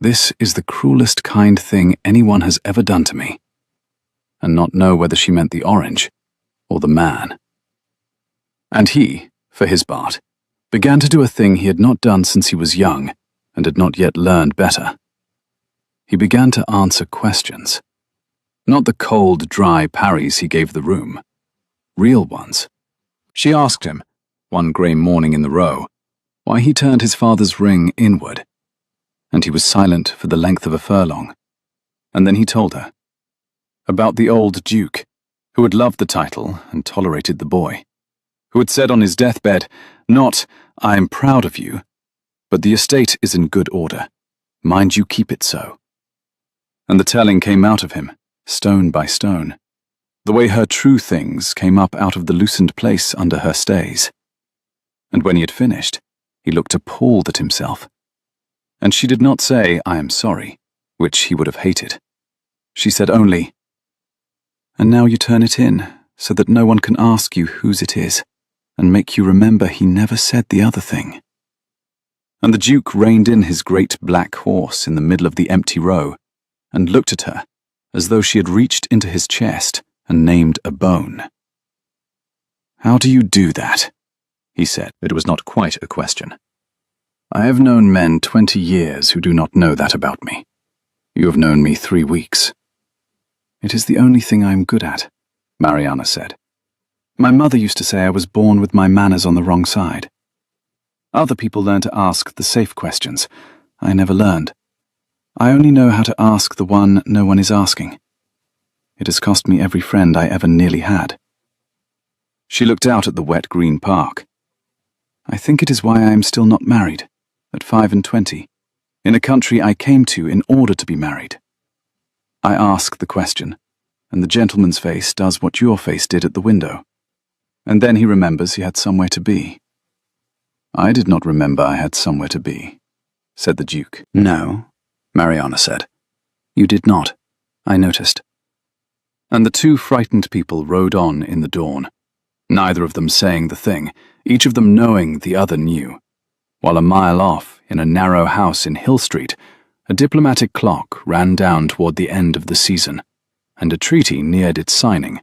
"This is the cruelest kind thing anyone has ever done to me," and not know whether she meant the orange or the man. And he, for his part, began to do a thing he had not done since he was young and had not yet learned better. He began to answer questions. Not the cold, dry parries he gave the room. Real ones. She asked him, one grey morning in the Row, why he turned his father's ring inward, and he was silent for the length of a furlong. And then he told her. About the old Duke, who had loved the title and tolerated the boy, who had said on his deathbed, not, "I am proud of you," but "The estate is in good order. Mind you keep it so." And the telling came out of him, stone by stone, the way her true things came up out of the loosened place under her stays. And when he had finished, he looked appalled at himself. And she did not say, "I am sorry," which he would have hated. She said only, "And now you turn it in, so that no one can ask you whose it is, and make you remember he never said the other thing." And the Duke reined in his great black horse in the middle of the empty Row, and looked at her, as though she had reached into his chest and named a bone. "How do you do that?" he said. It was not quite a question. "I have known men 20 years who do not know that about me. You have known me 3 weeks. "It is the only thing I am good at," Mariana said. "My mother used to say I was born with my manners on the wrong side. Other people learn to ask the safe questions. I never learned. I only know how to ask the one no one is asking. It has cost me every friend I ever nearly had." She looked out at the wet green park. "I think it is why I am still not married, at 25, in a country I came to in order to be married. I ask the question, and the gentleman's face does what your face did at the window, and then he remembers he had somewhere to be. I did not remember I had somewhere to be, said the Duke. No, Mariana said. You did not. I noticed. And the two frightened people rode on in the dawn, neither of them saying the thing, each of them knowing the other knew, while a mile off, in a narrow house in Hill Street, a diplomatic clock ran down toward the end of the season, and a treaty neared its signing,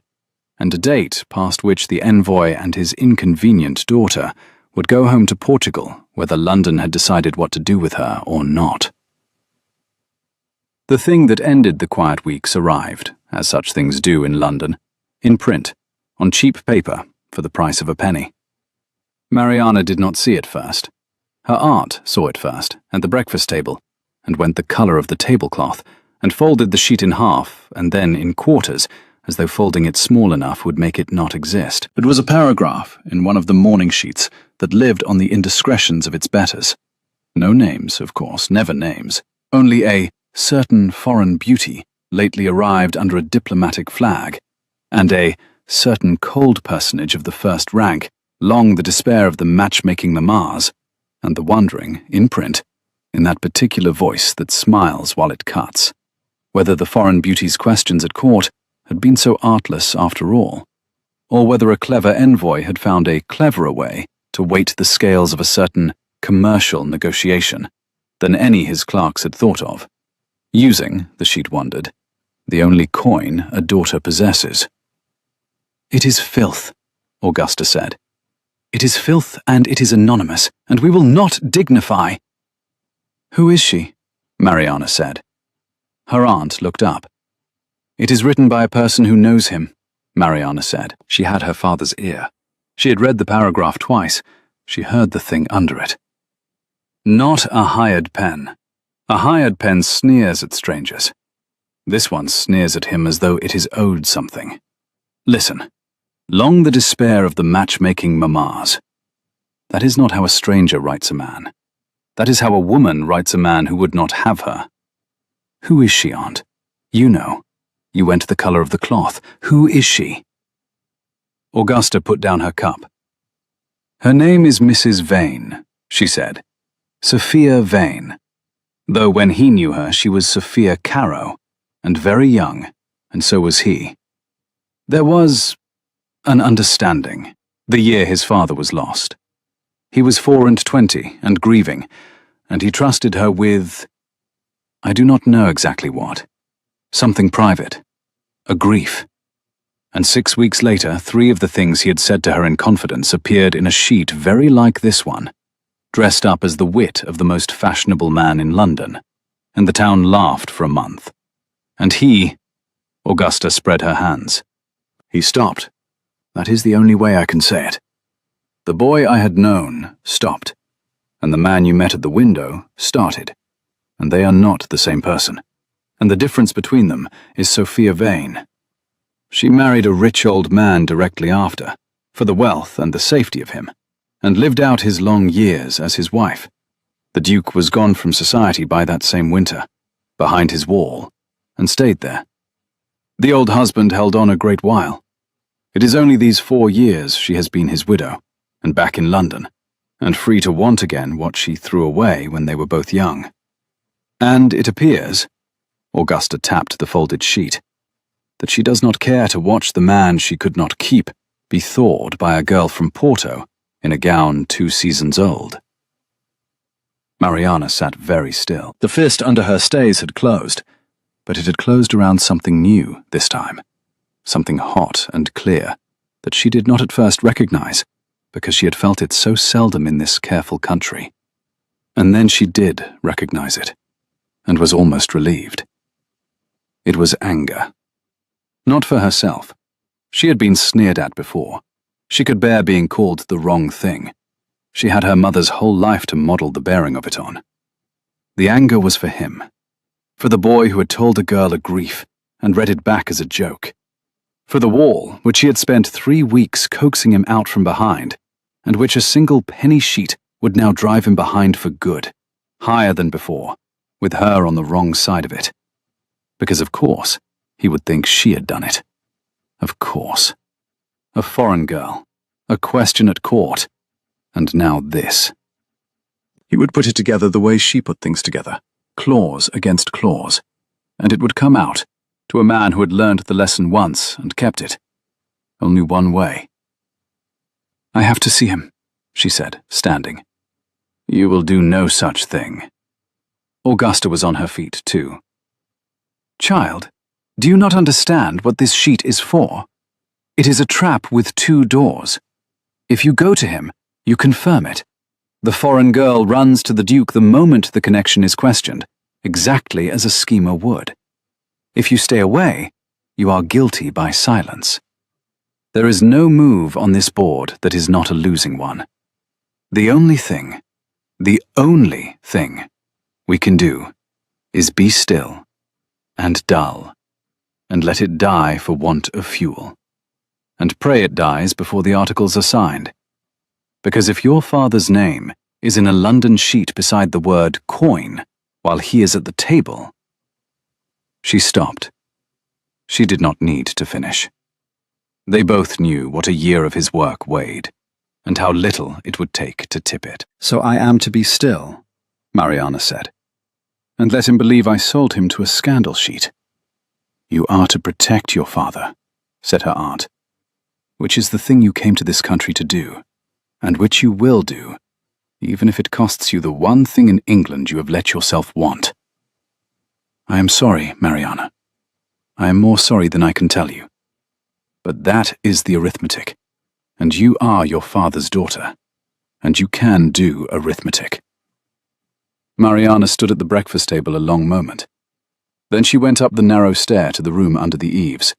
and a date past which the envoy and his inconvenient daughter would go home to Portugal, whether London had decided what to do with her or not. The thing that ended the quiet weeks arrived, as such things do in London, in print, on cheap paper, for the price of a penny. Mariana did not see it first. Her aunt saw it first, at the breakfast table, and went the colour of the tablecloth, and folded the sheet in half, and then in quarters, as though folding it small enough would make it not exist. It was a paragraph in one of the morning sheets that lived on the indiscretions of its betters. No names, of course, never names, only a certain foreign beauty lately arrived under a diplomatic flag, and a certain cold personage of the first rank, long the despair of the matchmaking mammas, and the wondering, in print, in that particular voice that smiles while it cuts, whether the foreign beauty's questions at court had been so artless after all, or whether a clever envoy had found a cleverer way to weight the scales of a certain commercial negotiation than any his clerks had thought of, using, the sheet wondered, the only coin a daughter possesses. It is filth, Augusta said. It is filth, and it is anonymous, and we will not dignify. Who is she? Mariana said. Her aunt looked up. It is written by a person who knows him, Mariana said. She had her father's ear. She had read the paragraph twice. She heard the thing under it. Not a hired pen. A hired pen sneers at strangers. This one sneers at him as though it is owed something. Listen. Long the despair of the matchmaking mammas. That is not how a stranger writes a man. That is how a woman writes a man who would not have her. Who is she, aunt? You know. You went the colour of the cloth. Who is she? Augusta put down her cup. Her name is Mrs. Vane, she said. Sophia Vane. Though when he knew her, she was Sophia Carow, and very young, and so was he. There was an understanding, the year his father was lost. He was 24 and grieving, and he trusted her with, I do not know exactly what, something private, a grief. And 6 weeks later, 3 of the things he had said to her in confidence appeared in a sheet very like this one, dressed up as the wit of the most fashionable man in London, and the town laughed for a month. And he, Augusta spread her hands. He stopped. That is the only way I can say it. The boy I had known stopped, and the man you met at the window started, and they are not the same person, and the difference between them is Sophia Vane. She married a rich old man directly after, for the wealth and the safety of him, and lived out his long years as his wife. The Duke was gone from society by that same winter, behind his wall, and stayed there. The old husband held on a great while. It is only these 4 years she has been his widow, and back in London, and free to want again what she threw away when they were both young. And it appears, Augusta tapped the folded sheet, that she does not care to watch the man she could not keep be thawed by a girl from Porto in a gown 2 seasons old. Mariana sat very still. The fist under her stays had closed, but it had closed around something new this time, something hot and clear that she did not at first recognize, because she had felt it so seldom in this careful country. And then she did recognize it, and was almost relieved. It was anger. Not for herself. She had been sneered at before. She could bear being called the wrong thing. She had her mother's whole life to model the bearing of it on. The anger was for him, for the boy who had told a girl a grief and read it back as a joke, for the wall which she had spent 3 weeks coaxing him out from behind, and which a single penny sheet would now drive him behind for good, higher than before, with her on the wrong side of it. Because of course, he would think she had done it. Of course. A foreign girl, a question at court, and now this. He would put it together the way she put things together, clause against clause, and it would come out, to a man who had learned the lesson once and kept it. Only one way. "I have to see him," she said, standing. "You will do no such thing." Augusta was on her feet, too. "Child, do you not understand what this sheet is for? It is a trap with 2 doors. If you go to him, you confirm it. The foreign girl runs to the Duke the moment the connection is questioned, exactly as a schemer would. If you stay away, you are guilty by silence. There is no move on this board that is not a losing one. The only thing we can do is be still and dull, and let it die for want of fuel, and pray it dies before the articles are signed. Because if your father's name is in a London sheet beside the word coin while he is at the table—" She stopped. She did not need to finish. They both knew what a year of his work weighed, and how little it would take to tip it. "So I am to be still," Mariana said, "and let him believe I sold him to a scandal sheet." "You are to protect your father," said her aunt, "which is the thing you came to this country to do, and which you will do, even if it costs you the one thing in England you have let yourself want." "I am sorry, Mariana. I am more sorry than I can tell you. But that is the arithmetic, and you are your father's daughter, and you can do arithmetic." Mariana stood at the breakfast table a long moment. Then she went up the narrow stair to the room under the eaves,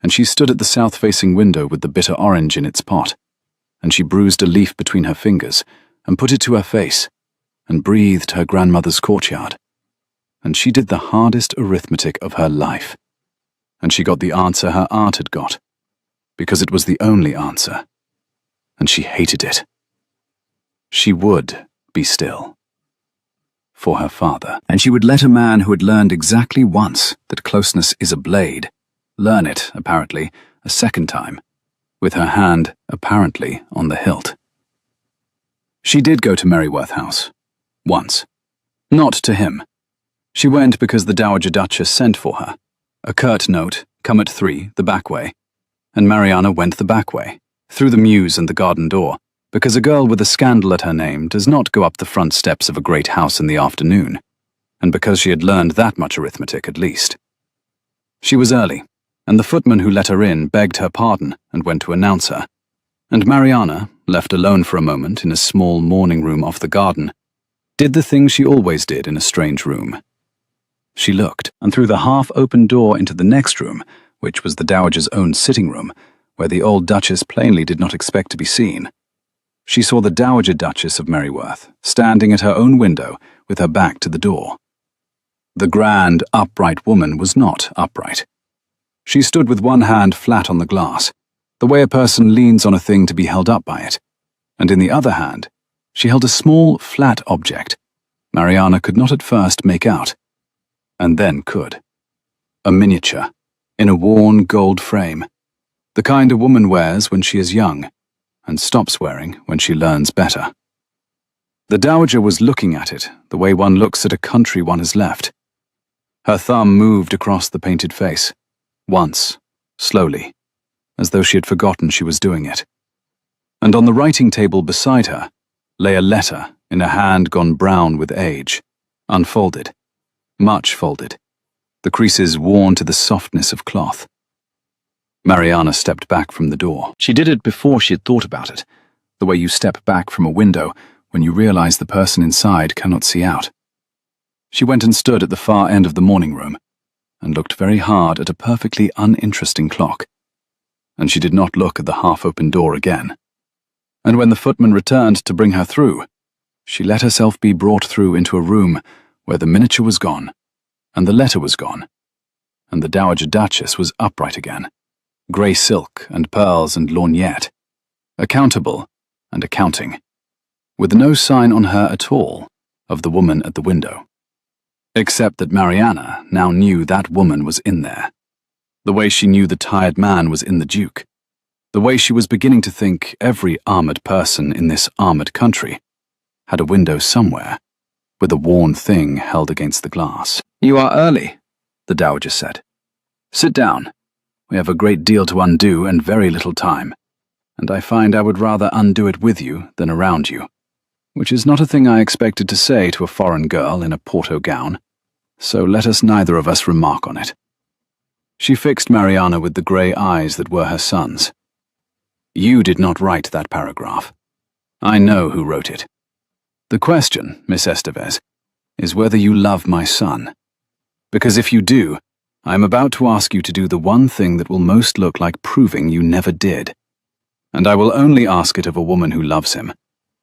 and she stood at the south-facing window with the bitter orange in its pot, and she bruised a leaf between her fingers, and put it to her face, and breathed her grandmother's courtyard. And she did the hardest arithmetic of her life, and she got the answer her aunt had got, because it was the only answer, and she hated it. She would be still. For her father. And she would let a man who had learned exactly once that closeness is a blade learn it, apparently, a second time, with her hand, apparently, on the hilt. She did go to Merryworth House. Once. Not to him. She went because the Dowager Duchess sent for her. A curt note, come at 3, the back way. And Mariana went the back way, through the mews and the garden door, because a girl with a scandal at her name does not go up the front steps of a great house in the afternoon, and because she had learned that much arithmetic at least. She was early, and the footman who let her in begged her pardon and went to announce her, and Mariana, left alone for a moment in a small morning room off the garden, did the thing she always did in a strange room. She looked, and through the half-open door into the next room, which was the Dowager's own sitting room, where the old Duchess plainly did not expect to be seen, she saw the Dowager Duchess of Merryworth, standing at her own window with her back to the door. The grand, upright woman was not upright. She stood with one hand flat on the glass, the way a person leans on a thing to be held up by it, and in the other hand, she held a small, flat object Mariana could not at first make out, and then could. A miniature, in a worn gold frame, the kind a woman wears when she is young, and stops wearing when she learns better. The Dowager was looking at it the way one looks at a country one has left. Her thumb moved across the painted face, once, slowly, as though she had forgotten she was doing it. And on the writing table beside her lay a letter in a hand gone brown with age, unfolded, much folded, the creases worn to the softness of cloth. Mariana stepped back from the door. She did it before she had thought about it, the way you step back from a window when you realize the person inside cannot see out. She went and stood at the far end of the morning room, and looked very hard at a perfectly uninteresting clock. And she did not look at the half-open door again. And when the footman returned to bring her through, she let herself be brought through into a room where the miniature was gone, and the letter was gone, and the Dowager Duchess was upright again, grey silk and pearls and lorgnette, accountable and accounting, with no sign on her at all of the woman at the window. Except that Mariana now knew that woman was in there, the way she knew the tired man was in the Duke, the way she was beginning to think every armoured person in this armoured country had a window somewhere, with a worn thing held against the glass. "You are early," the Dowager said. "Sit down. We have a great deal to undo and very little time, and I find I would rather undo it with you than around you, which is not a thing I expected to say to a foreign girl in a Porto gown, so let us neither of us remark on it." She fixed Mariana with the grey eyes that were her son's. "You did not write that paragraph. I know who wrote it. The question, Miss Estevez, is whether you love my son. Because if you do, I am about to ask you to do the one thing that will most look like proving you never did. And I will only ask it of a woman who loves him,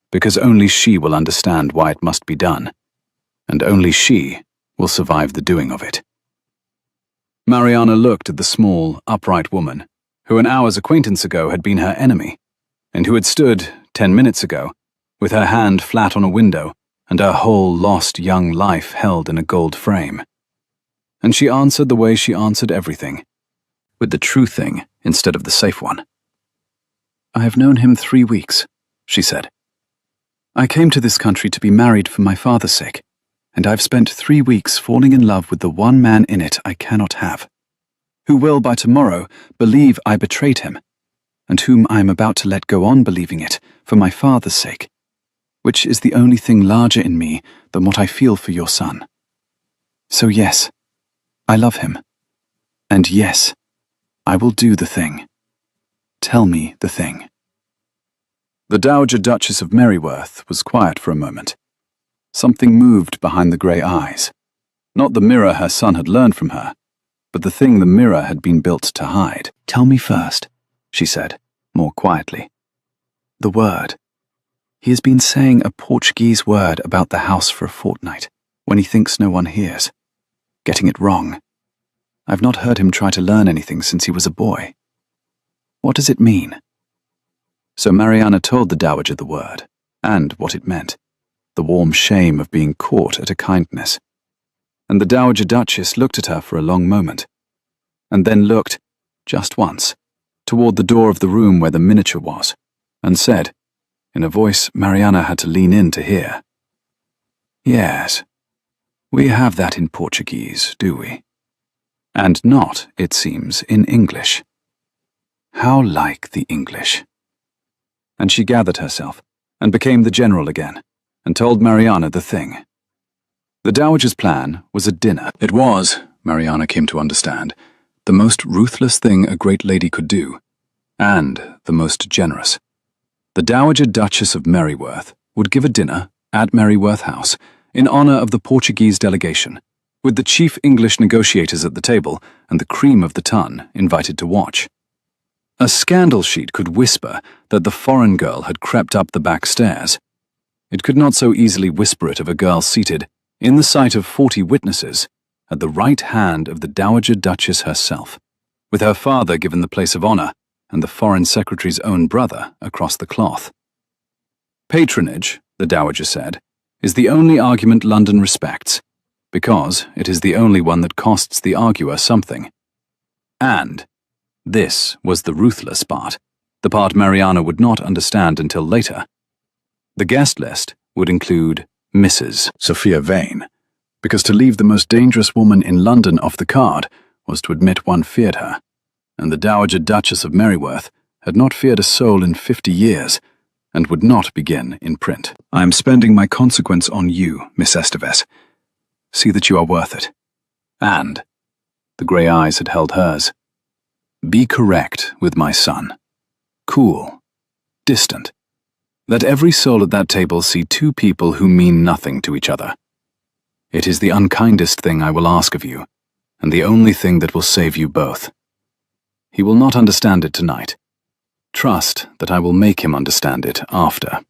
because only she will understand why it must be done, and only she will survive the doing of it." Mariana looked at the small, upright woman, who an hour's acquaintance ago had been her enemy, and who had stood, 10 minutes ago, with her hand flat on a window and her whole lost young life held in a gold frame. And she answered the way she answered everything, with the true thing instead of the safe one. "I have known him 3 weeks," she said. "I came to this country to be married for my father's sake, and I've spent 3 weeks falling in love with the one man in it I cannot have, who will by tomorrow believe I betrayed him, and whom I am about to let go on believing it for my father's sake, which is the only thing larger in me than what I feel for your son. So yes, I love him. And yes, I will do the thing. Tell me the thing." The Dowager Duchess of Merryworth was quiet for a moment. Something moved behind the grey eyes. Not the mirror her son had learned from her, but the thing the mirror had been built to hide. "Tell me first," she said, more quietly. "The word. He has been saying a Portuguese word about the house for a fortnight, when he thinks no one hears. Getting it wrong. I've not heard him try to learn anything since he was a boy. What does it mean?" So Mariana told the Dowager the word, and what it meant, the warm shame of being caught at a kindness. And the Dowager Duchess looked at her for a long moment, and then looked, just once, toward the door of the room where the miniature was, and said, in a voice Mariana had to lean in to hear, "Yes, we have that in Portuguese, do we? And not, it seems, in English. How like the English." And she gathered herself, and became the general again, and told Mariana the thing. The Dowager's plan was a dinner. It was, Mariana came to understand, the most ruthless thing a great lady could do, and the most generous. The Dowager Duchess of Merryworth would give a dinner at Merryworth House in honor of the Portuguese delegation, with the chief English negotiators at the table and the cream of the ton invited to watch. A scandal sheet could whisper that the foreign girl had crept up the back stairs. It could not so easily whisper it of a girl seated, in the sight of 40 witnesses, at the right hand of the Dowager Duchess herself, with her father given the place of honor and the Foreign Secretary's own brother across the cloth. Patronage, the Dowager said, is the only argument London respects, because it is the only one that costs the arguer something. And this was the ruthless part, the part Mariana would not understand until later. The guest list would include Mrs. Sophia Vane, because to leave the most dangerous woman in London off the card was to admit one feared her, and the Dowager Duchess of Merryworth had not feared a soul in 50 years, and would not begin in print. "I am spending my consequence on you, Miss Estevez. See that you are worth it. And," the grey eyes had held hers, "be correct with my son. Cool. Distant. Let every soul at that table see 2 people who mean nothing to each other. It is the unkindest thing I will ask of you, and the only thing that will save you both. He will not understand it tonight. Trust that I will make him understand it after."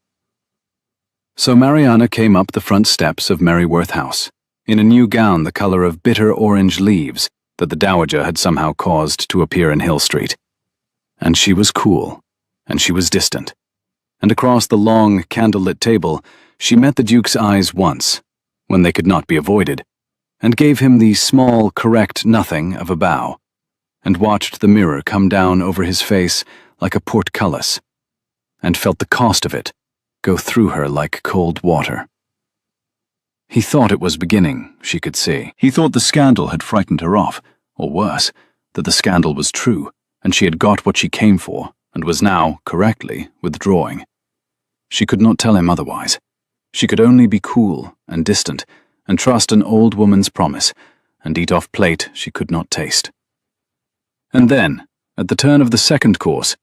So Mariana came up the front steps of Merryworth House, in a new gown the color of bitter orange leaves that the Dowager had somehow caused to appear in Hill Street. And she was cool, and she was distant. And across the long, candlelit table, she met the Duke's eyes once, when they could not be avoided, and gave him the small, correct nothing of a bow, and watched the mirror come down over his face like a portcullis, and felt the cost of it go through her like cold water. He thought it was beginning, she could see. He thought the scandal had frightened her off, or worse, that the scandal was true, and she had got what she came for, and was now, correctly, withdrawing. She could not tell him otherwise. She could only be cool and distant, and trust an old woman's promise, and eat off plate she could not taste. And then, at the turn of the second course,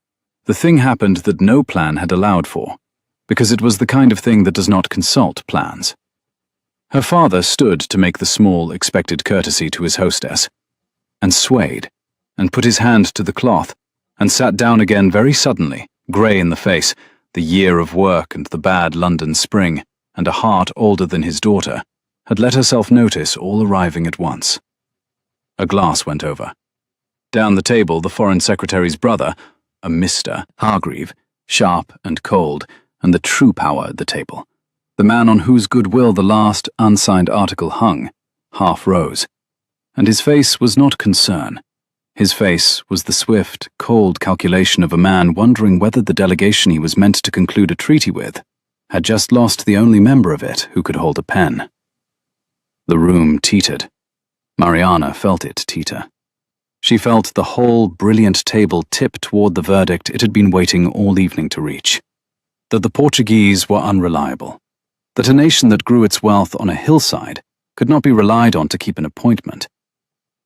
the thing happened that no plan had allowed for, because it was the kind of thing that does not consult plans. Her father stood to make the small, expected courtesy to his hostess, and swayed, and put his hand to the cloth, and sat down again very suddenly, grey in the face, the year of work and the bad London spring, and a heart older than his daughter, had let herself notice all arriving at once. A glass went over. Down the table the Foreign Secretary's brother, a Mr. Hargreave, sharp and cold, and the true power at the table, the man on whose goodwill the last unsigned article hung, half rose, and his face was not concern. His face was the swift, cold calculation of a man wondering whether the delegation he was meant to conclude a treaty with had just lost the only member of it who could hold a pen. The room teetered. Mariana felt it teeter. She felt the whole brilliant table tip toward the verdict it had been waiting all evening to reach. That the Portuguese were unreliable. That a nation that grew its wealth on a hillside could not be relied on to keep an appointment.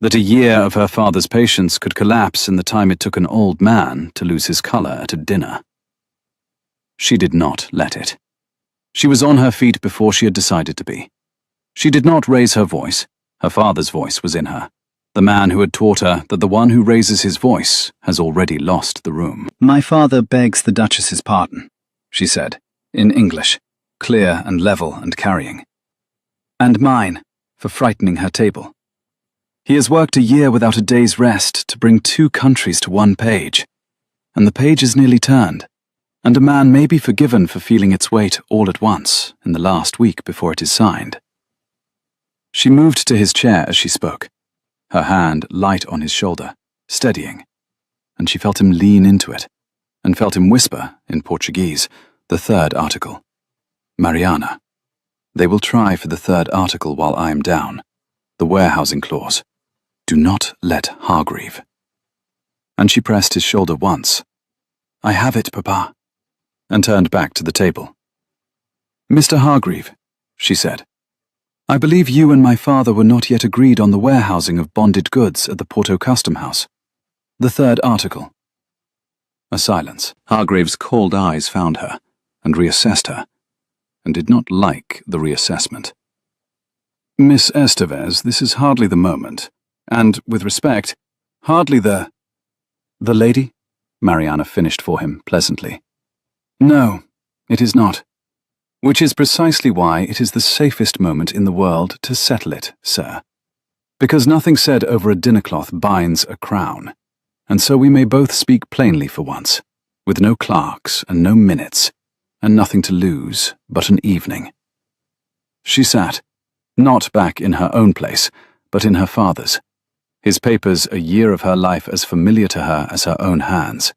That a year of her father's patience could collapse in the time it took an old man to lose his colour at a dinner. She did not let it. She was on her feet before she had decided to be. She did not raise her voice. Her father's voice was in her, the man who had taught her that the one who raises his voice has already lost the room. "My father begs the Duchess's pardon," she said, in English, clear and level and carrying. "And mine, for frightening her table. He has worked a year without a day's rest to bring 2 countries to 1 page, and the page is nearly turned, and a man may be forgiven for feeling its weight all at once in the last week before it is signed." She moved to his chair as she spoke, her hand light on his shoulder, steadying, and she felt him lean into it, and felt him whisper, in Portuguese, the 3rd article. "Mariana, they will try for the 3rd article while I am down, the warehousing clause. Do not let Hargreave." And she pressed his shoulder once. "I have it, Papa," and turned back to the table. "Mr. Hargreave," she said, "I believe you and my father were not yet agreed on the warehousing of bonded goods at the Porto Custom House. The 3rd article." A silence. Hargreave's cold eyes found her, and reassessed her, and did not like the reassessment. "Miss Estevez, this is hardly the moment, and, with respect, hardly the—" "The lady?" Mariana finished for him pleasantly. "No, it is not. Which is precisely why it is the safest moment in the world to settle it, sir. Because nothing said over a dinner cloth binds a crown, and so we may both speak plainly for once, with no clerks and no minutes, and nothing to lose but an evening." She sat, not back in her own place, but in her father's, his papers a year of her life as familiar to her as her own hands.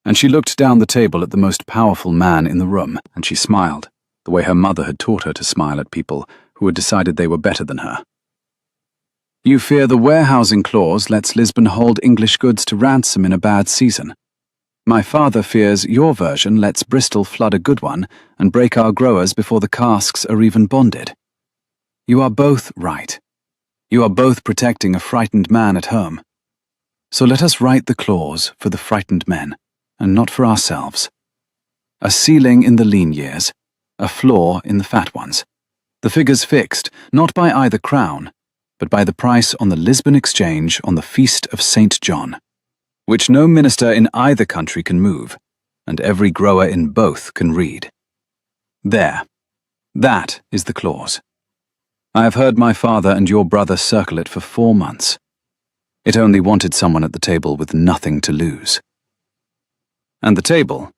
And she looked down the table at the most powerful man in the room, and she smiled, the way her mother had taught her to smile at people who had decided they were better than her. "You fear the warehousing clause lets Lisbon hold English goods to ransom in a bad season. My father fears your version lets Bristol flood a good one and break our growers before the casks are even bonded. You are both right. You are both protecting a frightened man at home. So let us write the clause for the frightened men, and not for ourselves. A ceiling in the lean years, a floor in the fat ones. The figures fixed, not by either crown, but by the price on the Lisbon Exchange on the Feast of St. John, which no minister in either country can move, and every grower in both can read. There. That is the clause. I have heard my father and your brother circle it for 4 months. It only wanted someone at the table with nothing to lose. And the table,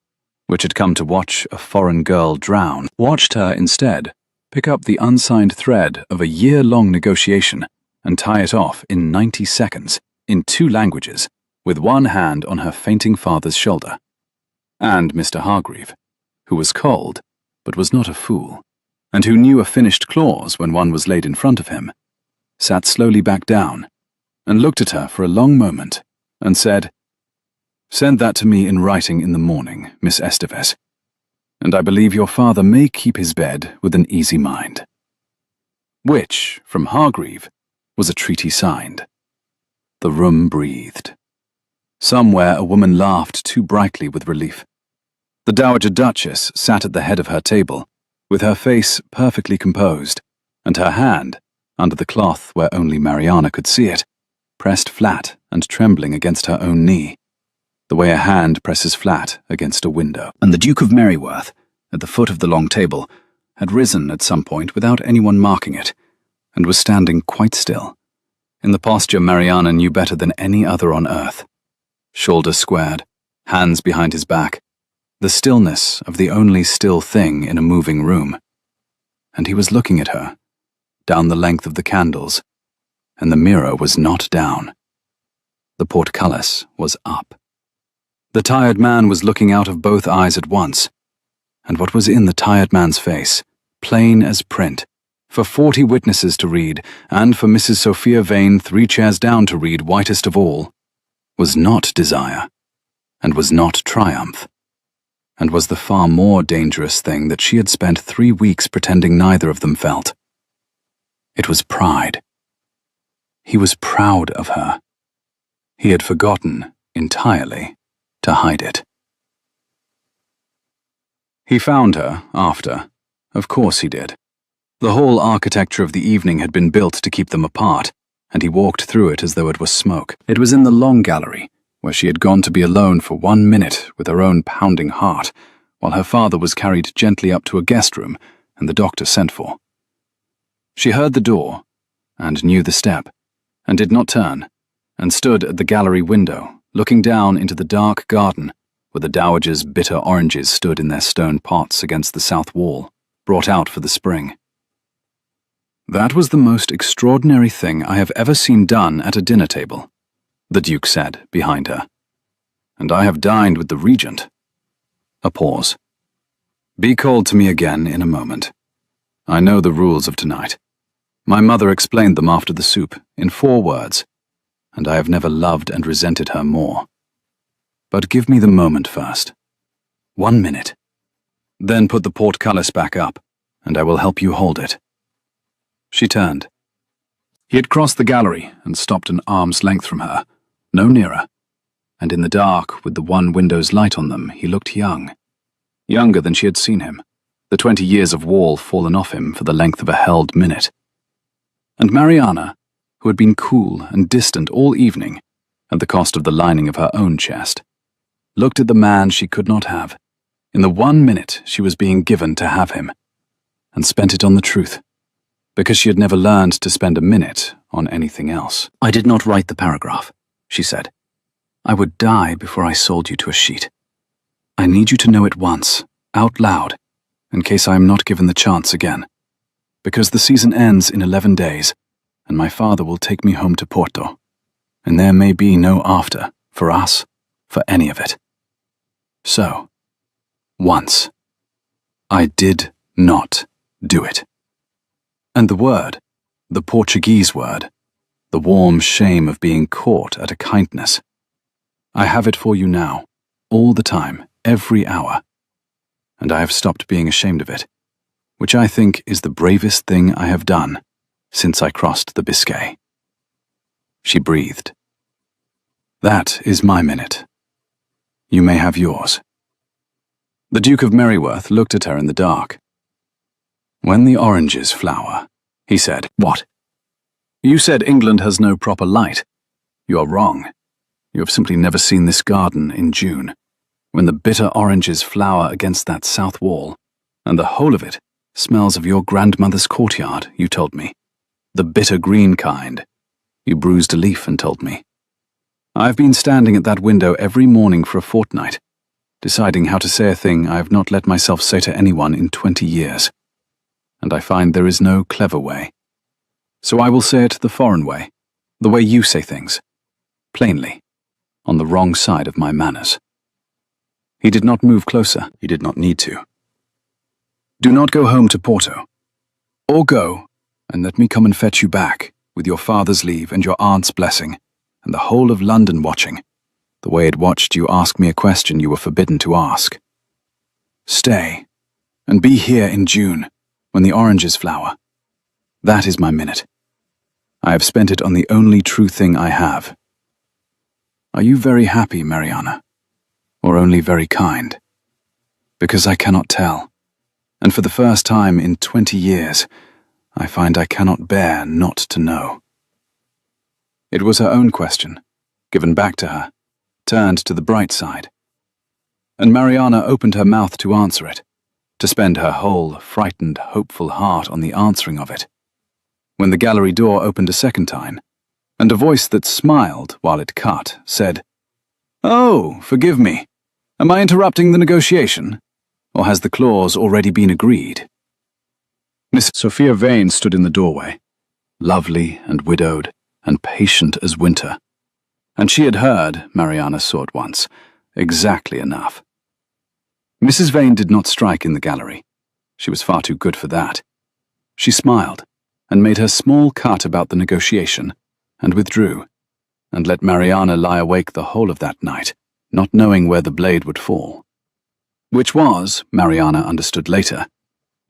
which had come to watch a foreign girl drown, watched her instead pick up the unsigned thread of a year-long negotiation and tie it off in 90 seconds, in 2 languages, with one hand on her fainting father's shoulder. And Mr. Hargreave, who was cold, but was not a fool, and who knew a finished clause when one was laid in front of him, sat slowly back down and looked at her for a long moment and said, "Send that to me in writing in the morning, Miss Estevez, and I believe your father may keep his bed with an easy mind." Which, from Hargreave, was a treaty signed. The room breathed. Somewhere a woman laughed too brightly with relief. The Dowager Duchess sat at the head of her table, with her face perfectly composed, and her hand, under the cloth where only Mariana could see it, pressed flat and trembling against her own knee, the way a hand presses flat against a window. And the Duke of Merryworth, at the foot of the long table, had risen at some point without anyone marking it, and was standing quite still, in the posture Mariana knew better than any other on earth. Shoulders squared, hands behind his back, the stillness of the only still thing in a moving room. And he was looking at her, down the length of the candles, and the mirror was not down. The portcullis was up. The tired man was looking out of both eyes at once, and what was in the tired man's face, plain as print, for 40 witnesses to read, and for Mrs. Sophia Vane 3 chairs down to read whitest of all, was not desire, and was not triumph, and was the far more dangerous thing that she had spent 3 weeks pretending neither of them felt. It was pride. He was proud of her. He had forgotten, entirely, to hide it. He found her, after. Of course he did. The whole architecture of the evening had been built to keep them apart, and he walked through it as though it was smoke. It was in the long gallery, where she had gone to be alone for 1 minute with her own pounding heart, while her father was carried gently up to a guest room and the doctor sent for. She heard the door, and knew the step, and did not turn, and stood at the gallery window, looking down into the dark garden, where the dowager's bitter oranges stood in their stone pots against the south wall, brought out for the spring. "That was the most extraordinary thing I have ever seen done at a dinner table," the Duke said behind her. "And I have dined with the Regent." A pause. "Be called to me again in a moment. I know the rules of tonight. My mother explained them after the soup, in 4 words, and I have never loved and resented her more. But give me the moment first. 1 minute. Then put the portcullis back up, and I will help you hold it." She turned. He had crossed the gallery and stopped an arm's length from her, no nearer, and in the dark, with the 1 window's light on them, he looked young. Younger than she had seen him, the 20 years of wall fallen off him for the length of a held minute. And Mariana, who had been cool and distant all evening, at the cost of the lining of her own chest, looked at the man she could not have, in the 1 minute she was being given to have him, and spent it on the truth, because she had never learned to spend a minute on anything else. "I did not write the paragraph," she said. "I would die before I sold you to a sheet. I need you to know it once, out loud, in case I am not given the chance again, because the season ends in 11 days, and my father will take me home to Porto, and there may be no after, for us, for any of it. So, once, I did not do it." And the word, the Portuguese word, the warm shame of being caught at a kindness. I have it for you now, all the time, every hour. And I have stopped being ashamed of it, which I think is the bravest thing I have done since I crossed the Biscay. She breathed. "That is my minute. You may have yours." The Duke of Merryworth looked at her in the dark. "When the oranges flower," he said. "What? You said England has no proper light. You are wrong. You have simply never seen this garden in June, when the bitter oranges flower against that south wall, and the whole of it smells of your grandmother's courtyard, you told me. The bitter green kind. You bruised a leaf and told me. I've been standing at that window every morning for a fortnight, deciding how to say a thing I have not let myself say to anyone in 20 years. And I find there is no clever way. So I will say it the foreign way, the way you say things, plainly, on the wrong side of my manners." He did not move closer. He did not need to. Do not go home to Porto. Or go, and let me come and fetch you back, with your father's leave and your aunt's blessing, and the whole of London watching, the way it watched you ask me a question you were forbidden to ask. Stay, and be here in June, when the oranges flower. That is my minute. I have spent it on the only true thing I have. Are you very happy, Mariana? Or only very kind? Because I cannot tell, and for the first time in 20 years, I find I cannot bear not to know. It was her own question, given back to her, turned to the bright side. And Mariana opened her mouth to answer it, to spend her whole, frightened, hopeful heart on the answering of it, when the gallery door opened a second time, and a voice that smiled while it cut said, "Oh, forgive me. Am I interrupting the negotiation? Or has the clause already been agreed?" Miss Sophia Vane stood in the doorway, lovely and widowed and patient as winter, and she had heard, Mariana saw at once, exactly enough. Mrs. Vane did not strike in the gallery. She was far too good for that. She smiled, and made her small cut about the negotiation, and withdrew, and let Mariana lie awake the whole of that night, not knowing where the blade would fall. Which was, Mariana understood later,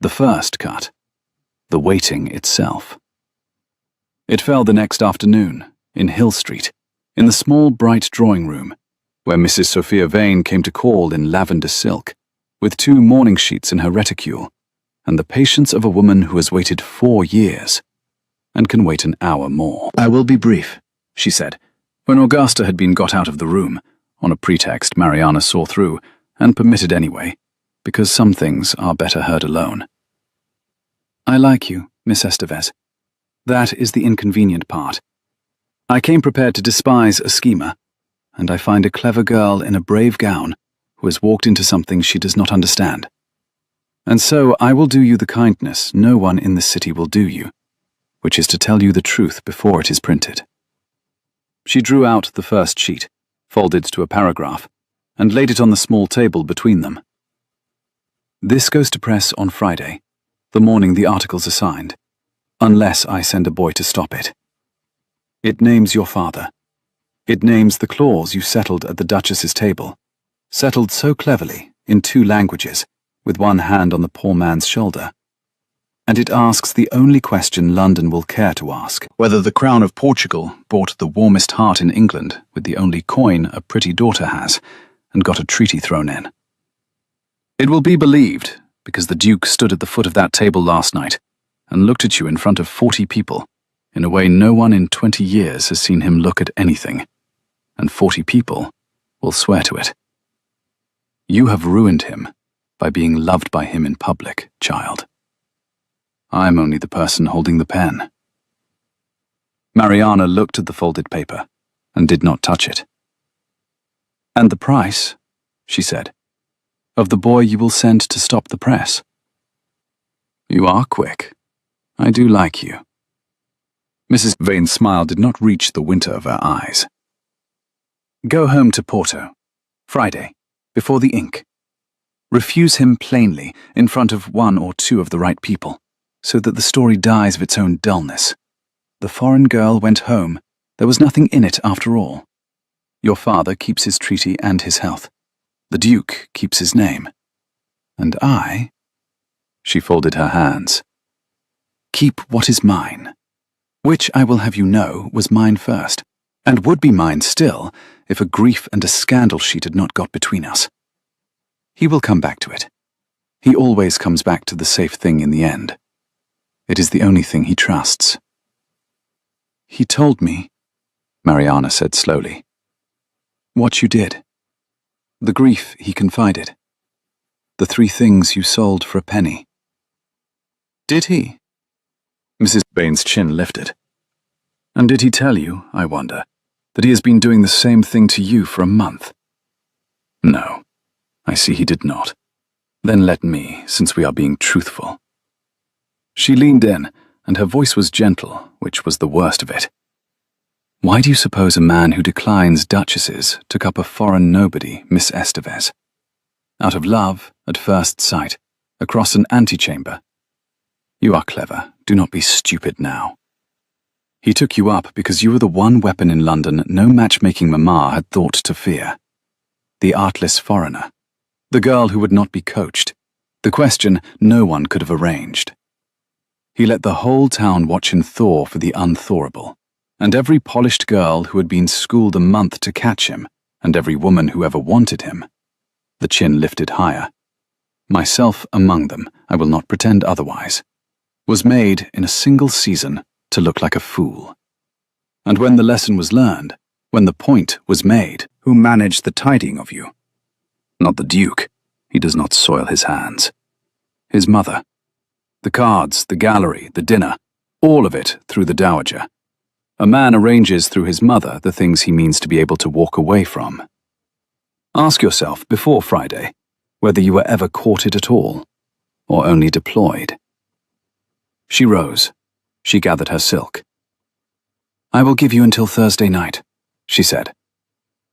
the first cut, the waiting itself. It fell the next afternoon, in Hill Street, in the small bright drawing room, where Mrs. Sophia Vane came to call in lavender silk, with 2 mourning sheets in her reticule, and the patience of a woman who has waited 4 years, and can wait an hour more. "I will be brief," she said, when Augusta had been got out of the room, on a pretext Mariana saw through, and permitted anyway, because some things are better heard alone. "I like you, Miss Estevez. That is the inconvenient part. I came prepared to despise a schemer, and I find a clever girl in a brave gown who has walked into something she does not understand. And so I will do you the kindness no one in this city will do you, which is to tell you the truth before it is printed." She drew out the first sheet, folded to a paragraph, and laid it on the small table between them. "This goes to press on Friday, the morning the articles are signed, unless I send a boy to stop it. It names your father. It names the clause you settled at the Duchess's table, settled so cleverly, in 2 languages, with one hand on the poor man's shoulder. And it asks the only question London will care to ask, whether the Crown of Portugal bought the warmest heart in England with the only coin a pretty daughter has, and got a treaty thrown in. It will be believed, because the Duke stood at the foot of that table last night, and looked at you in front of 40 people, in a way no one in 20 years has seen him look at anything, and 40 people will swear to it. You have ruined him by being loved by him in public, child. I'm only the person holding the pen." Mariana looked at the folded paper, and did not touch it. "And the price," she said, "of the boy you will send to stop the press. You are quick. I do like you." Mrs. Vane's smile did not reach the winter of her eyes. "Go home to Porto, Friday, before the ink. Refuse him plainly, in front of 1 or 2 of the right people, so that the story dies of its own dullness. The foreign girl went home. There was nothing in it after all. Your father keeps his treaty and his health. The Duke keeps his name. And I," she folded her hands, "keep what is mine, which I will have you know was mine first, and would be mine still if a grief and a scandal sheet had not got between us. He will come back to it. He always comes back to the safe thing in the end. It is the only thing he trusts." "He told me," Mariana said slowly, "what you did. The grief he confided. The 3 things you sold for a penny." "Did he?" Mrs. Vane's chin lifted. "And did he tell you, I wonder, that he has been doing the same thing to you for a month?" "No, I see he did not. Then let me, since we are being truthful." She leaned in, and her voice was gentle, which was the worst of it. "Why do you suppose a man who declines duchesses took up a foreign nobody, Miss Estevez? Out of love, at first sight, across an antechamber. You are clever, do not be stupid now. He took you up because you were the one weapon in London no matchmaking mamma had thought to fear. The artless foreigner. The girl who would not be coached. The question no one could have arranged. He let the whole town watch him thaw for the unthawable, and every polished girl who had been schooled a month to catch him, and every woman who ever wanted him. The chin lifted higher. Myself among them, I will not pretend otherwise, was made in a single season to look like a fool. And when the lesson was learned, when the point was made, who managed the tidying of you? Not the Duke, he does not soil his hands. His mother. The cards, the gallery, the dinner, all of it through the dowager. A man arranges through his mother the things he means to be able to walk away from. Ask yourself before Friday whether you were ever courted at all, or only deployed. She rose. She gathered her silk. I will give you until Thursday night, she said.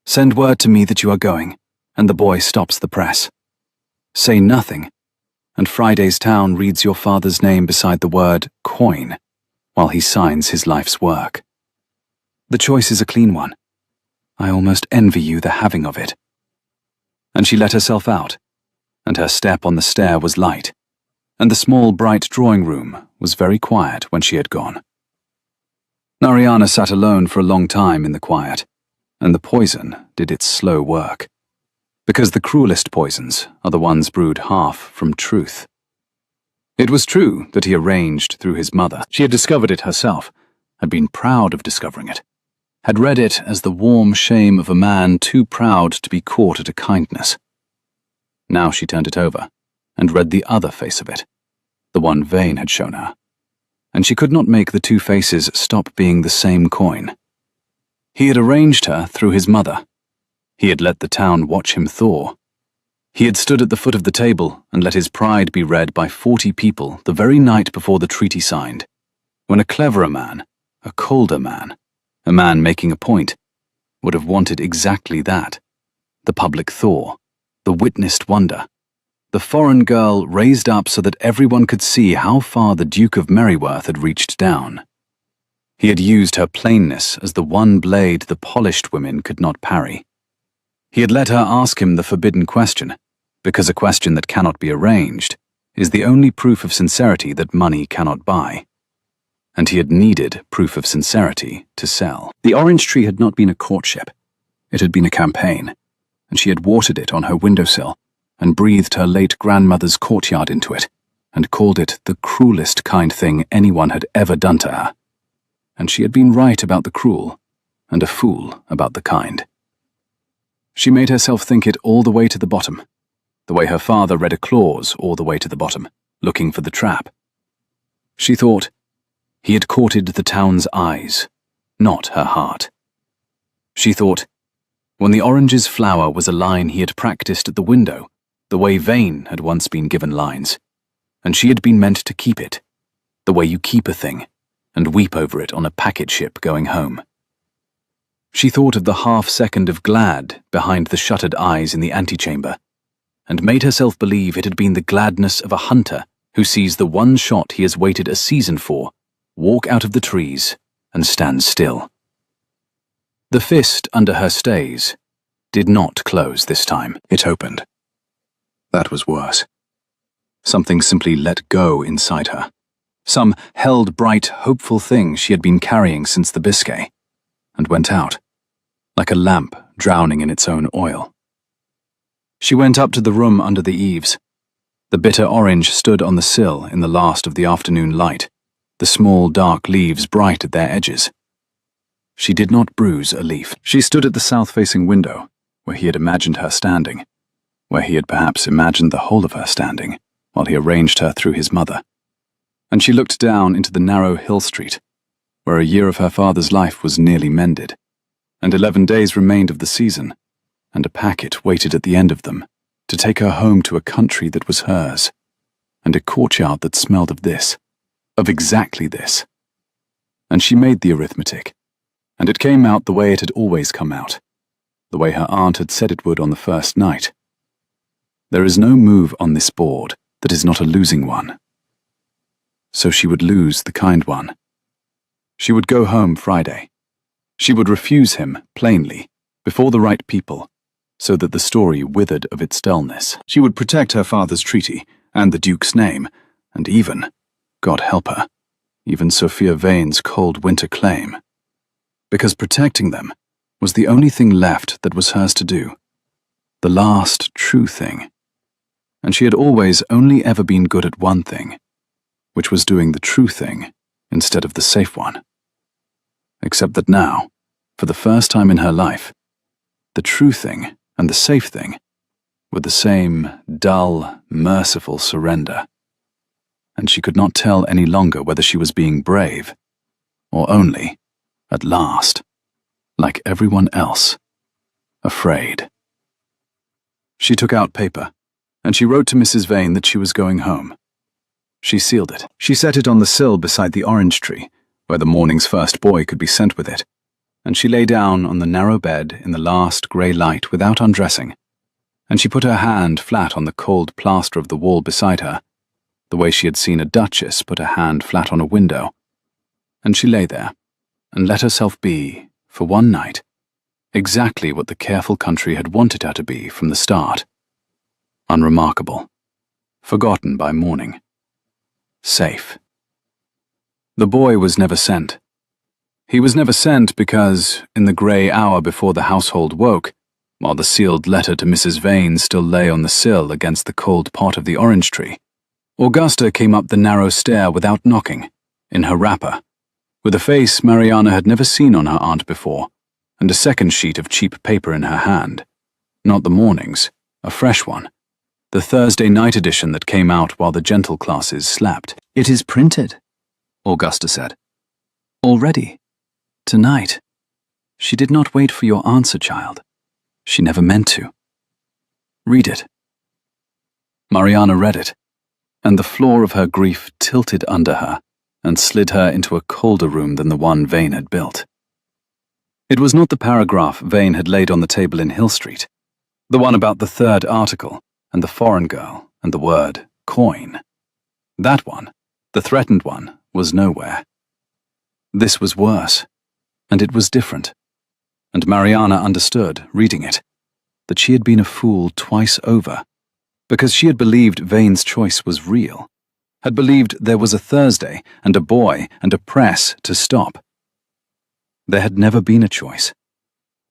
Send word to me that you are going, and the boy stops the press. Say nothing, and Friday's town reads your father's name beside the word coin, while he signs his life's work. The choice is a clean one. I almost envy you the having of it. And she let herself out, and her step on the stair was light, and the small bright drawing room was very quiet when she had gone. Narayana sat alone for a long time in the quiet, and the poison did its slow work, because the cruelest poisons are the ones brewed half from truth. It was true that he arranged through his mother. She had discovered it herself, had been proud of discovering it, had read it as the warm shame of a man too proud to be caught at a kindness. Now she turned it over, and read the other face of it, the one Vane had shown her, and she could not make the two faces stop being the same coin. He had arranged her through his mother. He had let the town watch him thaw. He had stood at the foot of the table and let his pride be read by 40 people the very night before the treaty signed, when a cleverer man, a colder man, a man making a point, would have wanted exactly that, the public thaw, the witnessed wonder, the foreign girl raised up so that everyone could see how far the Duke of Merryworth had reached down. He had used her plainness as the one blade the polished women could not parry. He had let her ask him the forbidden question, because a question that cannot be arranged is the only proof of sincerity that money cannot buy. And he had needed proof of sincerity to sell. The orange tree had not been a courtship. It had been a campaign, and she had watered it on her windowsill, and breathed her late grandmother's courtyard into it, and called it the cruelest kind thing anyone had ever done to her. And she had been right about the cruel, and a fool about the kind. She made herself think it all the way to the bottom, the way her father read a clause all the way to the bottom, looking for the trap. She thought, he had courted the town's eyes, not her heart. She thought, when the orange's flower was a line he had practiced at the window, the way Vane had once been given lines, and she had been meant to keep it, the way you keep a thing, and weep over it on a packet ship going home. She thought of the half-second of glad behind the shuttered eyes in the antechamber, and made herself believe it had been the gladness of a hunter who sees the one shot he has waited a season for walk out of the trees and stand still. The fist under her stays did not close this time. It opened. That was worse. Something simply let go inside her. Some held bright, hopeful thing she had been carrying since the Biscay, and went out, like a lamp drowning in its own oil. She went up to the room under the eaves. The bitter orange stood on the sill in the last of the afternoon light, the small dark leaves bright at their edges. She did not bruise a leaf. She stood at the south-facing window, where he had imagined her standing, where he had perhaps imagined the whole of her standing, while he arranged her through his mother. And she looked down into the narrow hill street, where a year of her father's life was nearly mended, and 11 days remained of the season, and a packet waited at the end of them to take her home to a country that was hers, and a courtyard that smelled of this, of exactly this. And she made the arithmetic, and it came out the way it had always come out, the way her aunt had said it would on the first night. There is no move on this board that is not a losing one. So she would lose the kind one. She would go home Friday. She would refuse him, plainly, before the right people, so that the story withered of its dullness. She would protect her father's treaty, and the Duke's name, and even, God help her, even Sophia Vane's cold winter claim. Because protecting them was the only thing left that was hers to do. The last true thing. And she had always only ever been good at one thing, which was doing the true thing instead of the safe one. Except that now, for the first time in her life, the true thing and the safe thing were the same dull, merciful surrender. And she could not tell any longer whether she was being brave, or only, at last, like everyone else, afraid. She took out paper, and she wrote to Mrs. Vane that she was going home. She sealed it. She set it on the sill beside the orange tree, where the morning's first boy could be sent with it, and she lay down on the narrow bed in the last grey light without undressing, and she put her hand flat on the cold plaster of the wall beside her, the way she had seen a duchess put a hand flat on a window, and she lay there, and let herself be, for one night, exactly what the careful country had wanted her to be from the start. Unremarkable. Forgotten by morning. Safe. The boy was never sent. He was never sent because, in the grey hour before the household woke, while the sealed letter to Mrs. Vane still lay on the sill against the cold pot of the orange tree, Augusta came up the narrow stair without knocking, in her wrapper, with a face Mariana had never seen on her aunt before, and a second sheet of cheap paper in her hand. Not the morning's, a fresh one. The Thursday night edition that came out while the gentle classes slept. "It is printed," Augusta said. "Already. Tonight. She did not wait for your answer, child. She never meant to. Read it." Mariana read it, and the floor of her grief tilted under her and slid her into a colder room than the one Vane had built. It was not the paragraph Vane had laid on the table in Hill Street, the one about the third article and the foreign girl and the word coin. That one, the threatened one, was nowhere. This was worse, and it was different, and Mariana understood, reading it, that she had been a fool twice over, because she had believed Vane's choice was real, had believed there was a Thursday and a boy and a press to stop. There had never been a choice.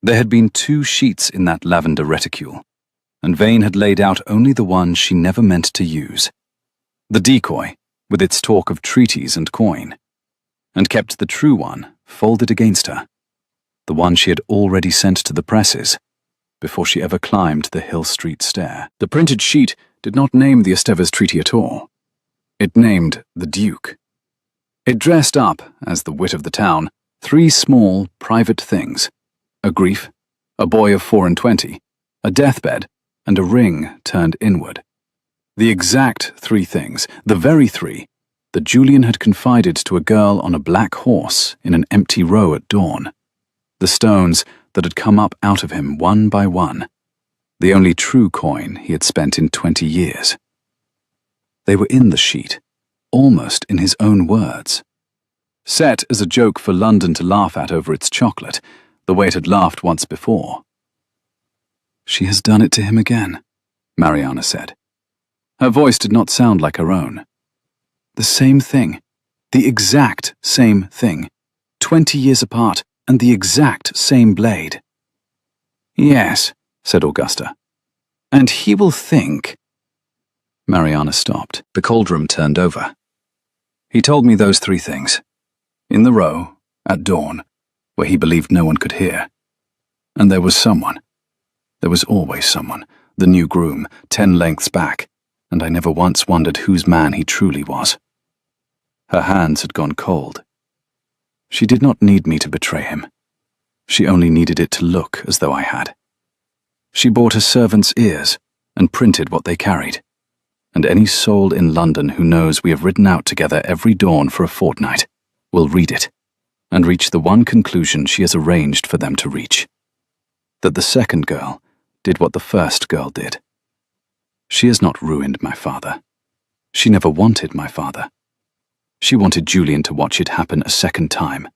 There had been two sheets in that lavender reticule, and Vane had laid out only the one she never meant to use. The decoy, with its talk of treaties and coin, and kept the true one folded against her, the one she had already sent to the presses, before she ever climbed the Hill Street stair. The printed sheet did not name the Estevez Treaty at all. It named the Duke. It dressed up, as the wit of the town, three small, private things: a grief, a boy of 24, a deathbed, and a ring turned inward. The exact three things, the very three, that Julian had confided to a girl on a black horse in an empty row at dawn. The stones that had come up out of him one by one, the only true coin he had spent in 20 years. They were in the sheet, almost in his own words. Set as a joke for London to laugh at over its chocolate, the way it had laughed once before. "She has done it to him again," Mariana said. Her voice did not sound like her own. "The same thing, the exact same thing, 20 years apart, and the exact same blade." "Yes," said Augusta. "And he will think—" Mariana stopped. The cauldron turned over. "He told me those three things. In the row, at dawn, where he believed no one could hear. And there was someone. There was always someone, the new groom, 10 lengths back, and I never once wondered whose man he truly was." Her hands had gone cold. She did not need me to betray him. She only needed it to look as though I had. She bought a servant's ears and printed what they carried. And any soul in London who knows we have ridden out together every dawn for a fortnight will read it and reach the one conclusion she has arranged for them to reach: that the second girl did what the first girl did. She has not ruined my father. She never wanted my father. She wanted Julian to watch it happen a second time,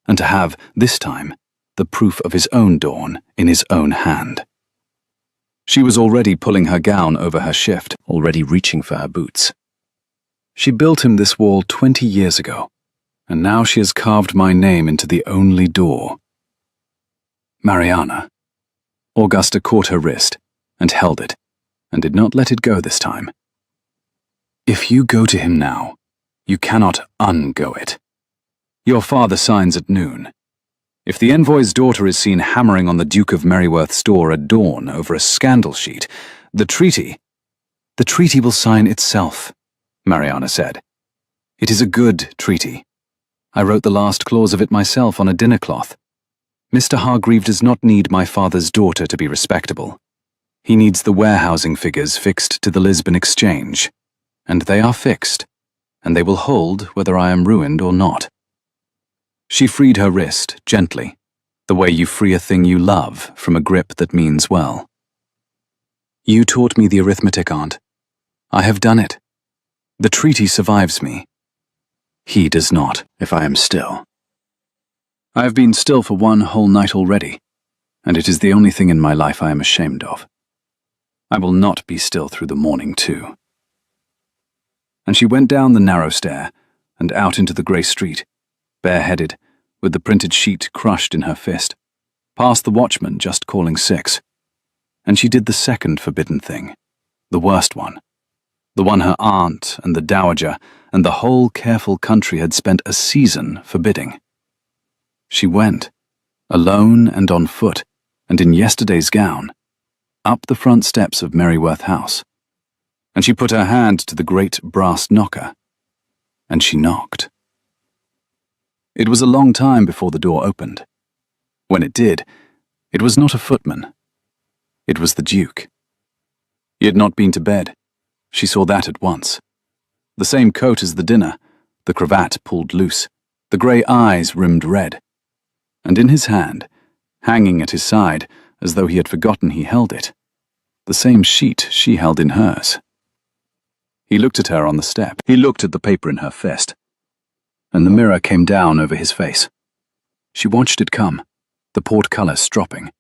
and to have, this time, the proof of his own dawn in his own hand. She was already pulling her gown over her shift, already reaching for her boots. She built him this wall 20 years ago, and now she has carved my name into the only door. Mariana. Augusta caught her wrist and held it, and did not let it go this time. If you go to him now, you cannot ungo it. Your father signs at noon. If the envoy's daughter is seen hammering on the Duke of Merryworth's door at dawn over a scandal sheet, the treaty will sign itself, Mariana said. It is a good treaty. I wrote the last clause of it myself on a dinner cloth. Mr. Hargreave does not need my father's daughter to be respectable. He needs the warehousing figures fixed to the Lisbon Exchange. And they are fixed, and they will hold whether I am ruined or not. She freed her wrist, gently, the way you free a thing you love from a grip that means well. You taught me the arithmetic, Aunt. I have done it. The treaty survives me. He does not, if I am still. I have been still for one whole night already, and it is the only thing in my life I am ashamed of. I will not be still through the morning, too. And she went down the narrow stair and out into the grey street, bareheaded, with the printed sheet crushed in her fist, past the watchman just calling 6. And she did the second forbidden thing, the worst one, the one her aunt and the dowager and the whole careful country had spent a season forbidding. She went, alone and on foot, and in yesterday's gown, up the front steps of Merryworth House, and she put her hand to the great brass knocker, and she knocked. It was a long time before the door opened. When it did, it was not a footman. It was the Duke. He had not been to bed. She saw that at once. The same coat as the dinner, the cravat pulled loose, the grey eyes rimmed red. And in his hand, hanging at his side as though he had forgotten he held it, the same sheet she held in hers. He looked at her on the step. He looked at the paper in her fist, and the mirror came down over his face. She watched it come, the portcullis stropping,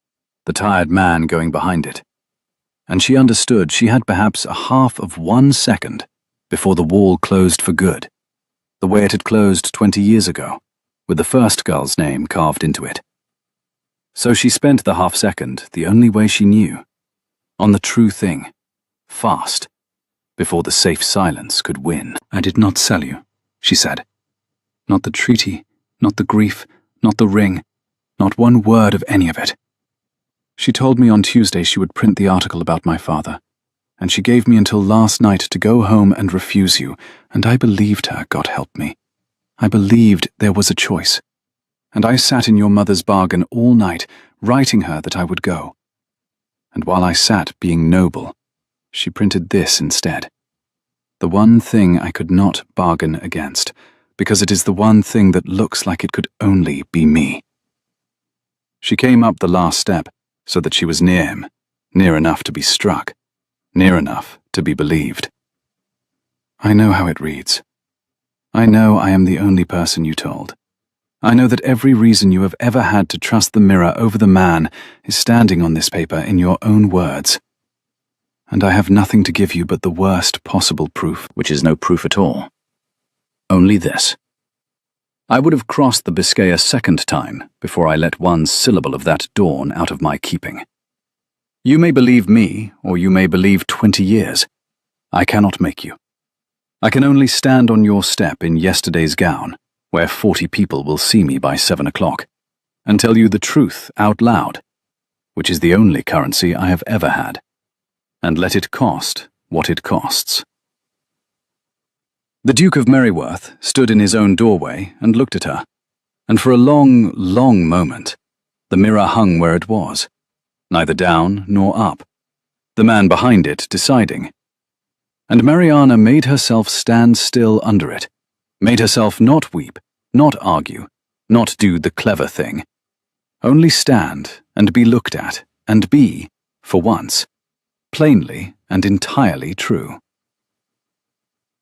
the tired man going behind it. And she understood she had perhaps a half of 1 second before the wall closed for good, the way it had closed 20 years ago, with the first girl's name carved into it. So she spent the half-second the only way she knew, on the true thing, fast, before the safe silence could win. I did not sell you, she said. Not the treaty, not the grief, not the ring, not one word of any of it. She told me on Tuesday she would print the article about my father, and she gave me until last night to go home and refuse you, and I believed her, God help me. I believed there was a choice. And I sat in your mother's bargain all night, writing her that I would go. And while I sat being noble, she printed this instead. The one thing I could not bargain against, because it is the one thing that looks like it could only be me. She came up the last step, so that she was near him, near enough to be struck, near enough to be believed. I know how it reads. I know I am the only person you told. I know that every reason you have ever had to trust the mirror over the man is standing on this paper in your own words. And I have nothing to give you but the worst possible proof, which is no proof at all. Only this. I would have crossed the Biscay a second time before I let one syllable of that dawn out of my keeping. You may believe me, or you may believe 20 years. I cannot make you. I can only stand on your step in yesterday's gown, where 40 people will see me by 7 o'clock, and tell you the truth out loud, which is the only currency I have ever had, and let it cost what it costs. The Duke of Merryworth stood in his own doorway and looked at her, and for a long, long moment, the mirror hung where it was, neither down nor up, the man behind it deciding. And Mariana made herself stand still under it, made herself not weep, not argue, not do the clever thing, only stand and be looked at and be, for once, plainly and entirely true.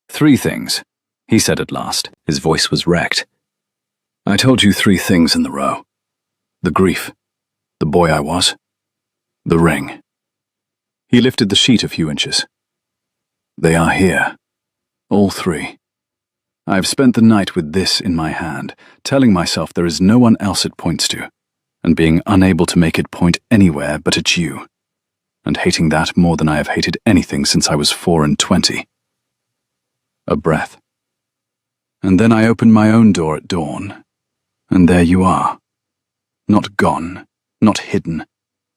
3 things, he said at last. His voice was wrecked. I told you 3 things in the row. The grief, the boy I was, the ring. He lifted the sheet a few inches. They are here, all 3. I have spent the night with this in my hand, telling myself there is no one else it points to, and being unable to make it point anywhere but at you, and hating that more than I have hated anything since I was 24. A breath. And then I opened my own door at dawn, and there you are. Not gone, not hidden,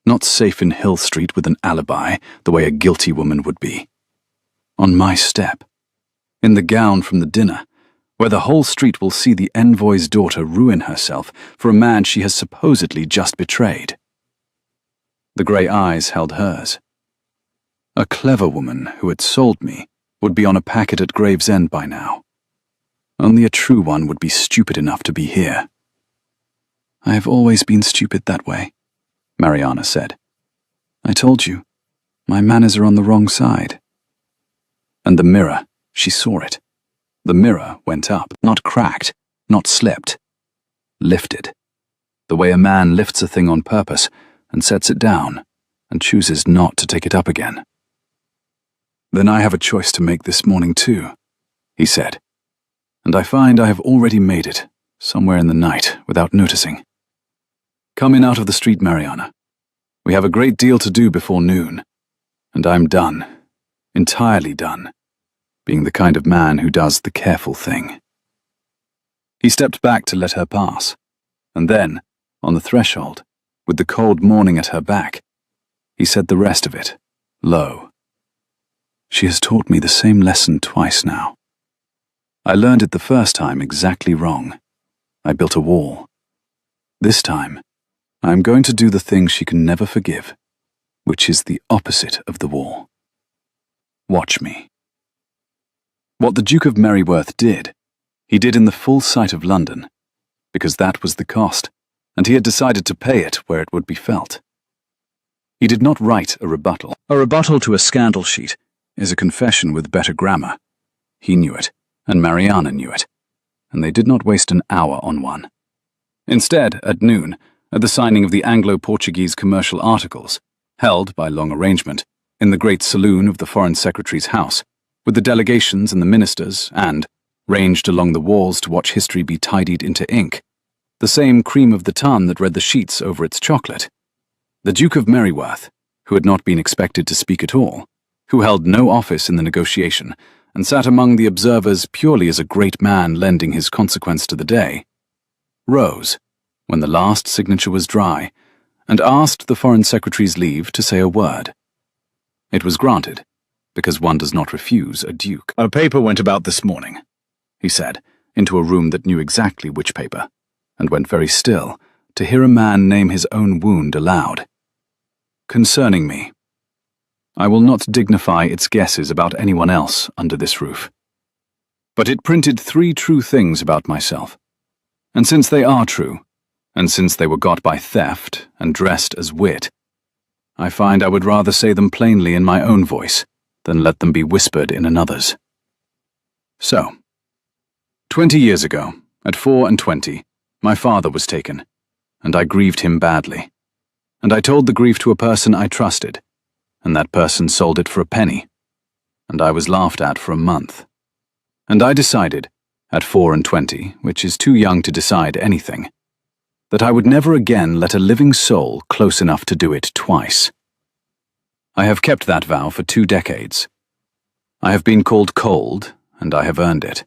not safe in Hill Street with an alibi, the way a guilty woman would be. On my step, in the gown from the dinner, where the whole street will see the envoy's daughter ruin herself for a man she has supposedly just betrayed. The grey eyes held hers. A clever woman who had sold me would be on a packet at Gravesend by now. Only a true one would be stupid enough to be here. I have always been stupid that way, Mariana said. I told you, my manners are on the wrong side. And the mirror, she saw it. The mirror went up, not cracked, not slipped. Lifted. The way a man lifts a thing on purpose and sets it down and chooses not to take it up again. Then I have a choice to make this morning too, he said. And I find I have already made it, somewhere in the night, without noticing. Come in out of the street, Mariana. We have a great deal to do before noon, and I'm done, entirely done, being the kind of man who does the careful thing. He stepped back to let her pass, and then, on the threshold, with the cold morning at her back, he said the rest of it, low. She has taught me the same lesson twice now. I learned it the first time exactly wrong. I built a wall. This time, I am going to do the thing she can never forgive, which is the opposite of the wall. Watch me. What the Duke of Merryworth did, he did in the full sight of London, because that was the cost, and he had decided to pay it where it would be felt. He did not write a rebuttal. A rebuttal to a scandal sheet is a confession with better grammar. He knew it, and Mariana knew it, and they did not waste an hour on one. Instead, at noon, at the signing of the Anglo-Portuguese commercial articles, held by long arrangement, in the great saloon of the Foreign Secretary's house, with the delegations and the ministers, and, ranged along the walls to watch history be tidied into ink, the same cream of the ton that read the sheets over its chocolate, the Duke of Merryworth, who had not been expected to speak at all, who held no office in the negotiation, and sat among the observers purely as a great man lending his consequence to the day, rose, when the last signature was dry, and asked the Foreign Secretary's leave to say a word. It was granted, because one does not refuse a duke. A paper went about this morning, he said, into a room that knew exactly which paper, and went very still to hear a man name his own wound aloud. Concerning me. I will not dignify its guesses about anyone else under this roof. But it printed 3 true things about myself. And since they are true, and since they were got by theft and dressed as wit, I find I would rather say them plainly in my own voice than let them be whispered in another's. So, 20 years ago, at 24, my father was taken, and I grieved him badly. And I told the grief to a person I trusted, and that person sold it for a penny, and I was laughed at for a month. And I decided, at 24, which is too young to decide anything, that I would never again let a living soul close enough to do it twice. I have kept that vow for 2 decades. I have been called cold, and I have earned it.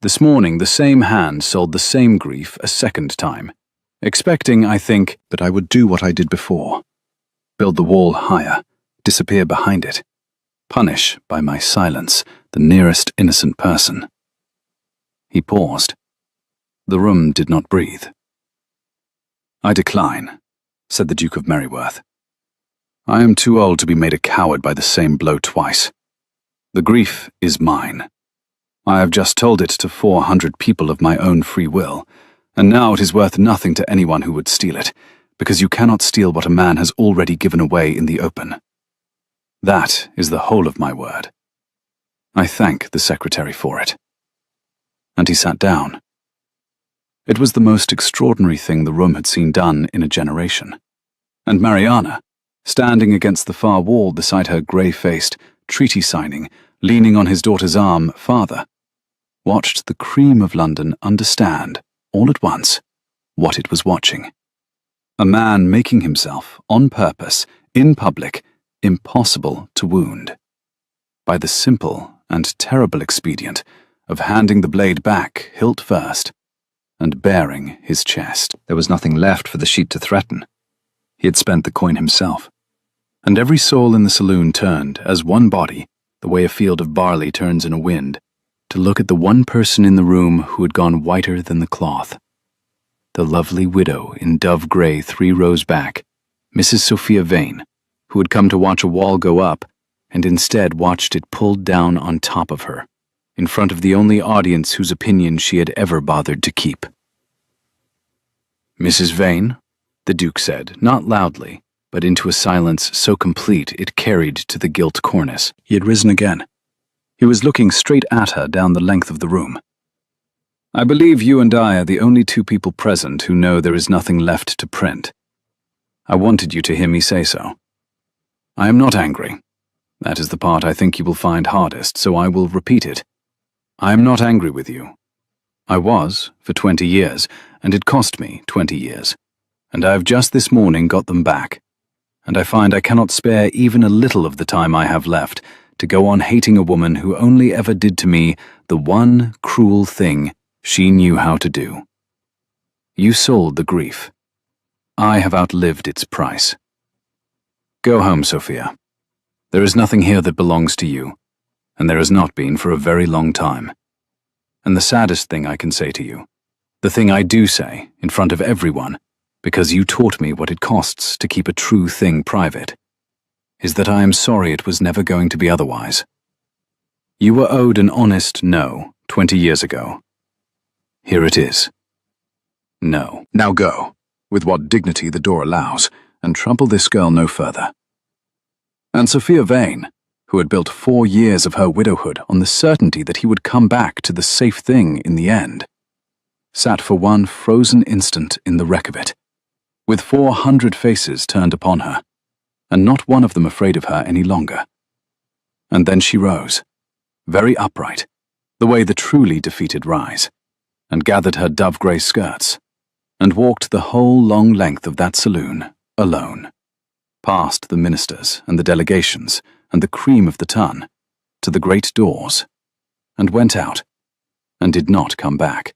This morning the same hand sold the same grief a second time, expecting, I think, that I would do what I did before, build the wall higher, disappear behind it, punish by my silence the nearest innocent person. He paused. The room did not breathe. I decline, said the Duke of Merryworth. I am too old to be made a coward by the same blow twice. The grief is mine. I have just told it to 400 people of my own free will, and now it is worth nothing to anyone who would steal it, because you cannot steal what a man has already given away in the open. That is the whole of my word. I thank the secretary for it." And he sat down. It was the most extraordinary thing the room had seen done in a generation. And Mariana, standing against the far wall beside her grey-faced, treaty-signing, leaning on his daughter's arm, father, watched the cream of London understand, all at once, what it was watching. A man making himself, on purpose, in public, impossible to wound, by the simple and terrible expedient of handing the blade back, hilt first, and baring his chest. There was nothing left for the sheet to threaten. He had spent the coin himself. And every soul in the saloon turned, as one body, the way a field of barley turns in a wind, to look at the one person in the room who had gone whiter than the cloth. The lovely widow in dove grey 3 rows back, Mrs. Sophia Vane, who had come to watch a wall go up, and instead watched it pulled down on top of her, in front of the only audience whose opinion she had ever bothered to keep. "Mrs. Vane," the Duke said, not loudly, but into a silence so complete it carried to the gilt cornice. He had risen again. He was looking straight at her down the length of the room. "I believe you and I are the only 2 people present who know there is nothing left to print. I wanted you to hear me say so. I am not angry. That is the part I think you will find hardest, so I will repeat it. I am not angry with you. I was, for 20 years, and it cost me 20 years, and I have just this morning got them back, and I find I cannot spare even a little of the time I have left to go on hating a woman who only ever did to me the one cruel thing she knew how to do. You sold the grief. I have outlived its price. Go home, Sophia. There is nothing here that belongs to you, and there has not been for a very long time. And the saddest thing I can say to you, the thing I do say in front of everyone, because you taught me what it costs to keep a true thing private, is that I am sorry it was never going to be otherwise. You were owed an honest no 20 years ago. Here it is. No. Now go, with what dignity the door allows, and trouble this girl no further." And Sophia Vane, who had built 4 years of her widowhood on the certainty that he would come back to the safe thing in the end, sat for one frozen instant in the wreck of it, with 400 faces turned upon her, and not one of them afraid of her any longer. And then she rose, very upright, the way the truly defeated rise, and gathered her dove-grey skirts, and walked the whole long length of that saloon, alone, past the ministers and the delegations and the cream of the ton, to the great doors, and went out, and did not come back,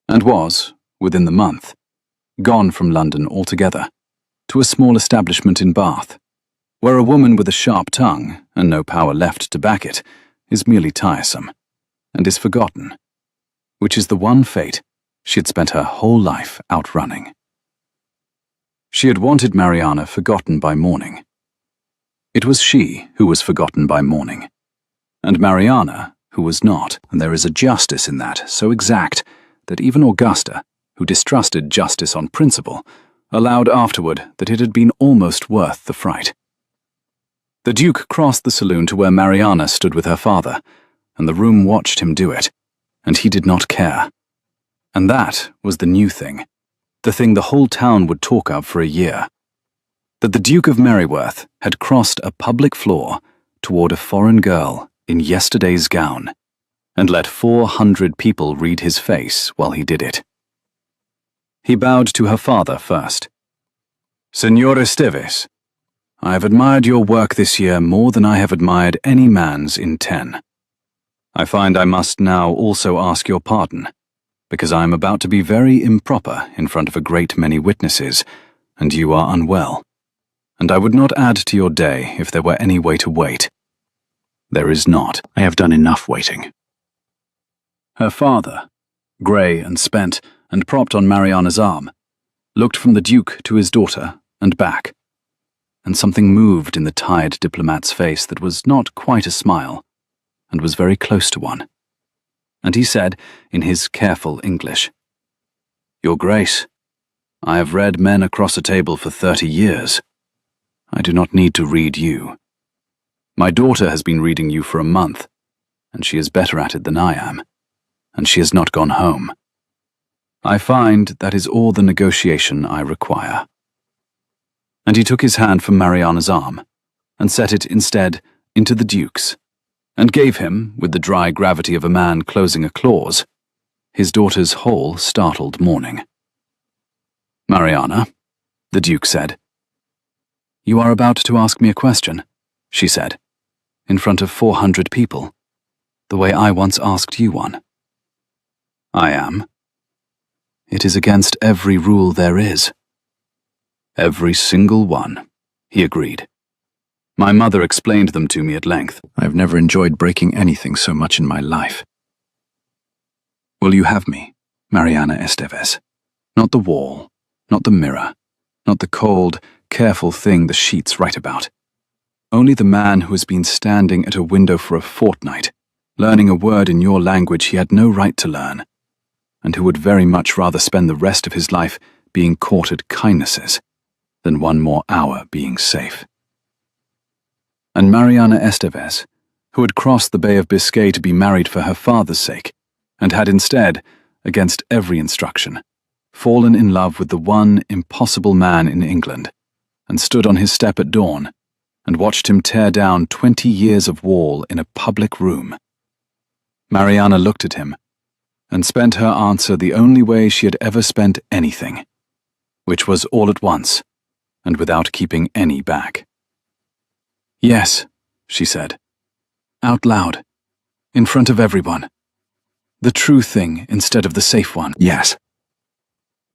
and was, within the month, gone from London altogether, to a small establishment in Bath, where a woman with a sharp tongue, and no power left to back it, is merely tiresome, and is forgotten, which is the one fate she had spent her whole life outrunning. She had wanted Mariana forgotten by morning. It was she who was forgotten by morning, and Mariana who was not, and there is a justice in that so exact that even Augusta, who distrusted justice on principle, allowed afterward that it had been almost worth the fright. The Duke crossed the saloon to where Mariana stood with her father, and the room watched him do it, and he did not care. And that was the new thing, the thing the whole town would talk of for a year, that the Duke of Merryworth had crossed a public floor toward a foreign girl in yesterday's gown, and let 400 people read his face while he did it. He bowed to her father first. "Signor Esteves, I have admired your work this year more than I have admired any man's in 10. I find I must now also ask your pardon, because I am about to be very improper in front of a great many witnesses, and you are unwell, and I would not add to your day if there were any way to wait. There is not. I have done enough waiting." Her father, grey and spent, and propped on Mariana's arm, looked from the Duke to his daughter and back, and something moved in the tired diplomat's face that was not quite a smile, and was very close to one. And he said, in his careful English, "Your Grace, I have read men across a table for 30 years. I do not need to read you. My daughter has been reading you for a month, and she is better at it than I am, and she has not gone home. I find that is all the negotiation I require." And he took his hand from Mariana's arm, and set it instead into the Duke's, and gave him, with the dry gravity of a man closing a clause, his daughter's whole startled morning. "Mariana," the Duke said. "You are about to ask me a question," she said, "in front of 400 people, the way I once asked you one." "I am." "It is against every rule there is." "Every single one," he agreed. "My mother explained them to me at length. I have never enjoyed breaking anything so much in my life." "Will you have me, Mariana Esteves? Not the wall, not the mirror, not the cold, careful thing the sheets write about. Only the man who has been standing at a window for a fortnight, learning a word in your language he had no right to learn, and who would very much rather spend the rest of his life being courted kindnesses than one more hour being safe." And Mariana Esteves, who had crossed the Bay of Biscay to be married for her father's sake, and had instead, against every instruction, fallen in love with the one impossible man in England, and stood on his step at dawn, and watched him tear down 20 years of wall in a public room. Mariana looked at him, and spent her answer the only way she had ever spent anything, which was all at once, and without keeping any back. "Yes," she said, out loud, in front of everyone. "The true thing instead of the safe one." "Yes."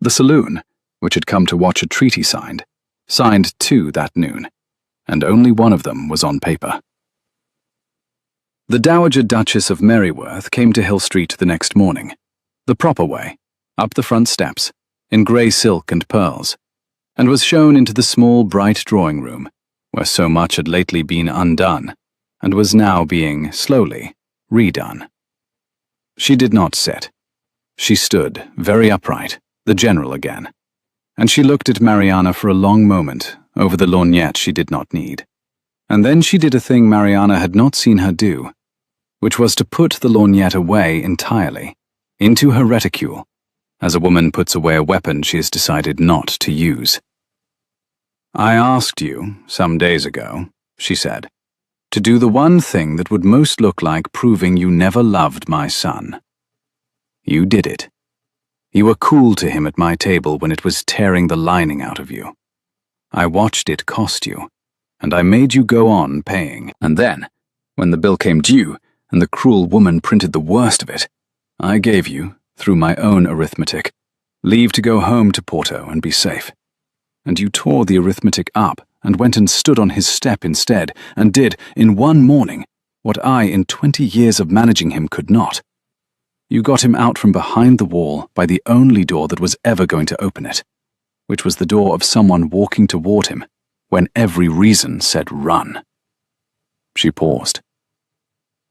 The saloon, which had come to watch a treaty signed too that noon, and only one of them was on paper. The Dowager Duchess of Merryworth came to Hill Street the next morning, the proper way, up the front steps, in grey silk and pearls, and was shown into the small, bright drawing room, where so much had lately been undone, and was now being, slowly, redone. She did not sit. She stood, very upright, the general again, and she looked at Mariana for a long moment over the lorgnette she did not need. And then she did a thing Mariana had not seen her do, which was to put the lorgnette away entirely, into her reticule, as a woman puts away a weapon she has decided not to use. "I asked you, some days ago," she said, "to do the one thing that would most look like proving you never loved my son. You did it. You were cool to him at my table when it was tearing the lining out of you. I watched it cost you, and I made you go on paying. And then, when the bill came due, and the cruel woman printed the worst of it, I gave you, through my own arithmetic, leave to go home to Porto and be safe. And you tore the arithmetic up and went and stood on his step instead, and did, in one morning, what I in 20 years of managing him could not. You got him out from behind the wall by the only door that was ever going to open it, which was the door of someone walking toward him, when every reason said run." She paused.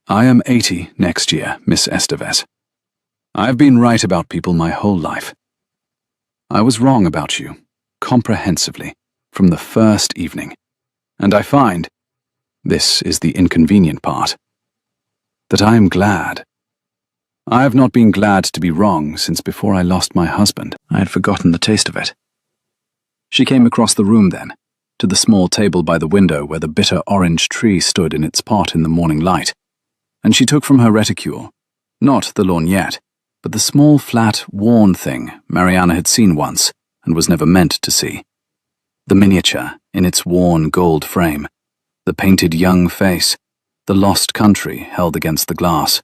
"I am 80 next year, Miss Esteves. I have been right about people my whole life. I was wrong about you, comprehensively, from the first evening, and I find, this is the inconvenient part, that I am glad. I have not been glad to be wrong since before I lost my husband. I had forgotten the taste of it." She came across the room then, to the small table by the window where the bitter orange tree stood in its pot in the morning light, and she took from her reticule, not the lorgnette, but the small, flat, worn thing Mariana had seen once and was never meant to see. The miniature in its worn gold frame, the painted young face, the lost country held against the glass,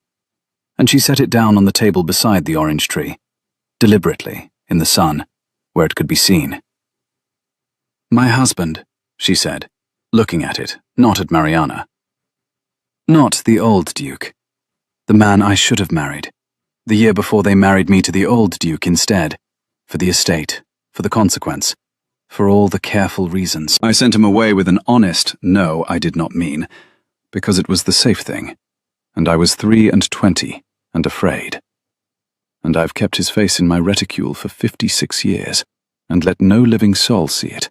and she set it down on the table beside the orange tree, deliberately, in the sun, where it could be seen. "My husband," she said, looking at it, not at Mariana. "Not the old Duke. The man I should have married. The year before they married me to the old Duke instead, for the estate, for the consequence, for all the careful reasons. I sent him away with an honest no, I did not mean, because it was the safe thing, and I was 23 and afraid. And I've kept his face in my reticule for 56 years, and let no living soul see it.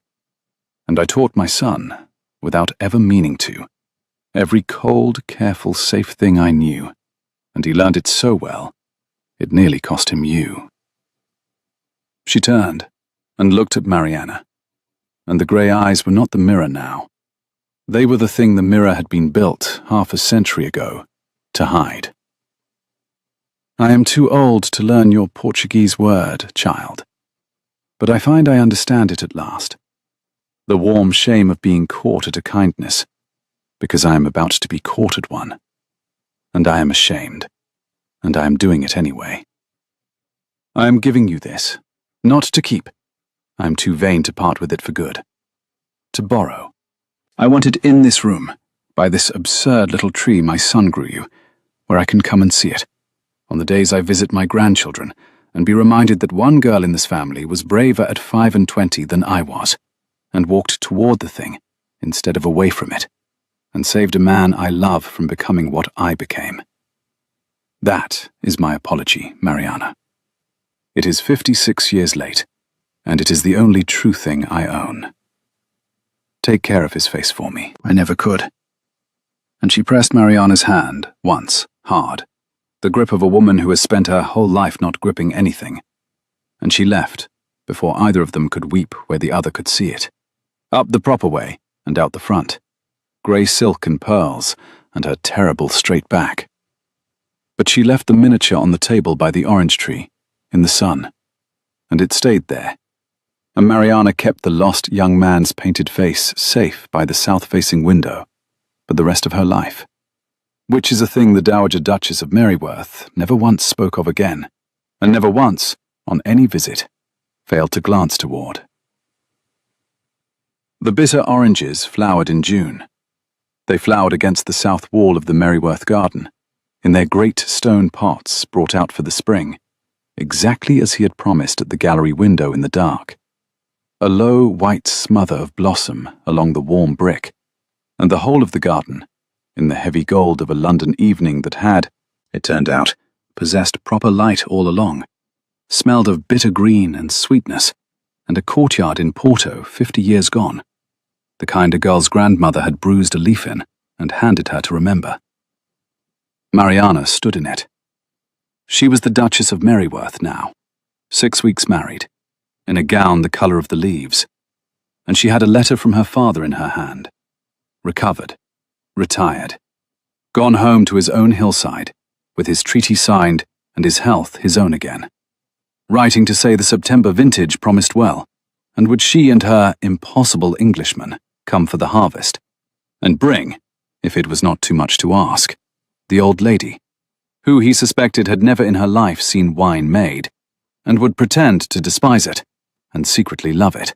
And I taught my son, without ever meaning to, Every cold, careful, safe thing I knew, and he learned it so well, it nearly cost him you. She turned and looked at Mariana, and the grey eyes were not the mirror now. They were the thing the mirror had been built half a century ago to hide. I am too old to learn your Portuguese word, child, but I find I understand it at last. The warm shame of being caught at a kindness, because I am about to be caught at one. And I am ashamed, and I am doing it anyway. I am giving you this, not to keep. I am too vain to part with it for good. To borrow. I want it in this room, by this absurd little tree my son grew you, where I can come and see it, on the days I visit my grandchildren, and be reminded that one girl in this family was braver at 25 than I was, and walked toward the thing, instead of away from it, and saved a man I love from becoming what I became. That is my apology, Mariana. It is 56 years late, and it is the only true thing I own. Take care of his face for me. I never could. And she pressed Mariana's hand, once, hard, the grip of a woman who has spent her whole life not gripping anything. And she left, before either of them could weep where the other could see it. Up the proper way, and out the front. Grey silk and pearls, and her terrible straight back. But she left the miniature on the table by the orange tree, in the sun, and it stayed there. And Mariana kept the lost young man's painted face safe by the south-facing window for the rest of her life, which is a thing the Dowager Duchess of Maryworth never once spoke of again, and never once, on any visit, failed to glance toward. The bitter oranges flowered in June. They flowered against the south wall of the Maryworth garden, in their great stone pots brought out for the spring, exactly as he had promised at the gallery window in the dark. A low white smother of blossom along the warm brick, and the whole of the garden, in the heavy gold of a London evening that had, it turned out, possessed proper light all along, smelled of bitter green and sweetness, and a courtyard in Porto 50 years gone, the kind a girl's grandmother had bruised a leaf in and handed her to remember. Mariana stood in it. She was the Duchess of Maryworth now, 6 weeks married, in a gown the colour of the leaves, and she had a letter from her father in her hand. Recovered, retired, gone home to his own hillside, with his treaty signed and his health his own again. Writing to say the September vintage promised well, and would she and her impossible Englishman come for the harvest, and bring, if it was not too much to ask, the old lady, who he suspected had never in her life seen wine made, and would pretend to despise it, and secretly love it,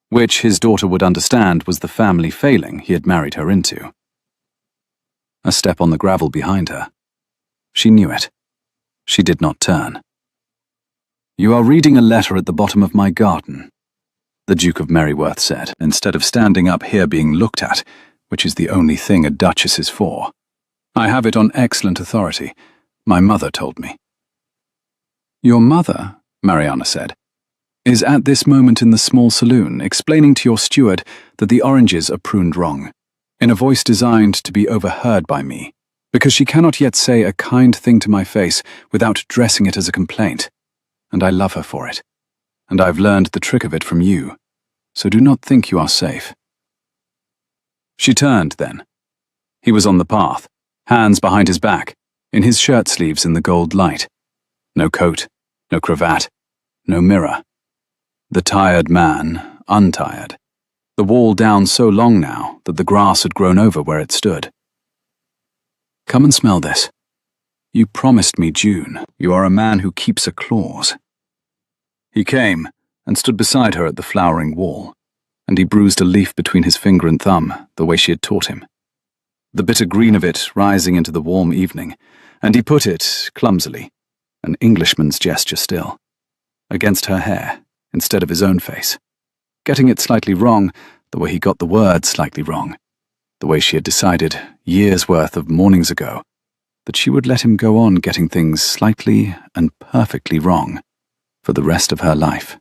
which his daughter would understand was the family failing he had married her into. A step on the gravel behind her. She knew it. She did not turn. "You are reading a letter at the bottom of my garden," the Duke of Maryworth said, instead of standing up here being looked at, which is the only thing a duchess is for. "I have it on excellent authority. My mother told me." "Your mother," Mariana said, "is at this moment in the small saloon explaining to your steward that the oranges are pruned wrong, in a voice designed to be overheard by me, because she cannot yet say a kind thing to my face without dressing it as a complaint, and I love her for it, and I've learned the trick of it from you, so do not think you are safe." She turned then. He was on the path, hands behind his back, in his shirt sleeves in the gold light. No coat, no cravat, no mirror. The tired man, untired. The wall down so long now that the grass had grown over where it stood. "Come and smell this. You promised me June. You are a man who keeps a clause." He came and stood beside her at the flowering wall, and he bruised a leaf between his finger and thumb, the way she had taught him. The bitter green of it rising into the warm evening, and he put it, clumsily, an Englishman's gesture still, against her hair instead of his own face, getting it slightly wrong, the way he got the word slightly wrong, the way she had decided, years' worth of mornings ago, that she would let him go on getting things slightly and perfectly wrong for the rest of her life.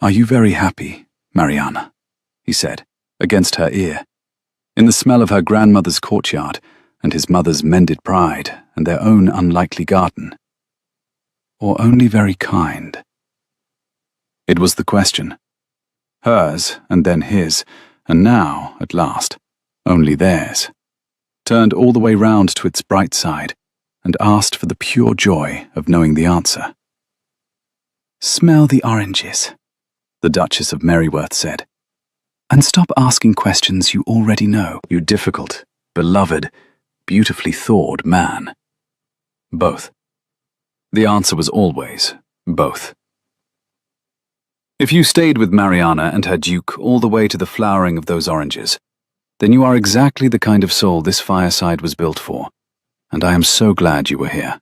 "Are you very happy, Mariana?" he said, against her ear. In the smell of her grandmother's courtyard, and his mother's mended pride, and their own unlikely garden. Or only very kind? It was the question. Hers, and then his, and now, at last, only theirs. Turned all the way round to its bright side, and asked for the pure joy of knowing the answer. "Smell the oranges," the Duchess of Merryworth said, "and stop asking questions you already know, you difficult, beloved, beautifully thawed man." Both. The answer was always both. If you stayed with Mariana and her duke all the way to the flowering of those oranges, then you are exactly the kind of soul this fireside was built for, and I am so glad you were here.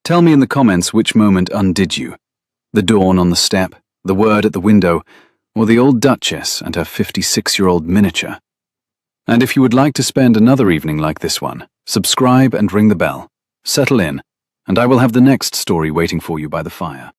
Tell me in the comments which moment undid you: the dawn on the step, the word at the window, or the old Duchess and her 56-year-old miniature. And if you would like to spend another evening like this one, subscribe and ring the bell. Settle in, and I will have the next story waiting for you by the fire.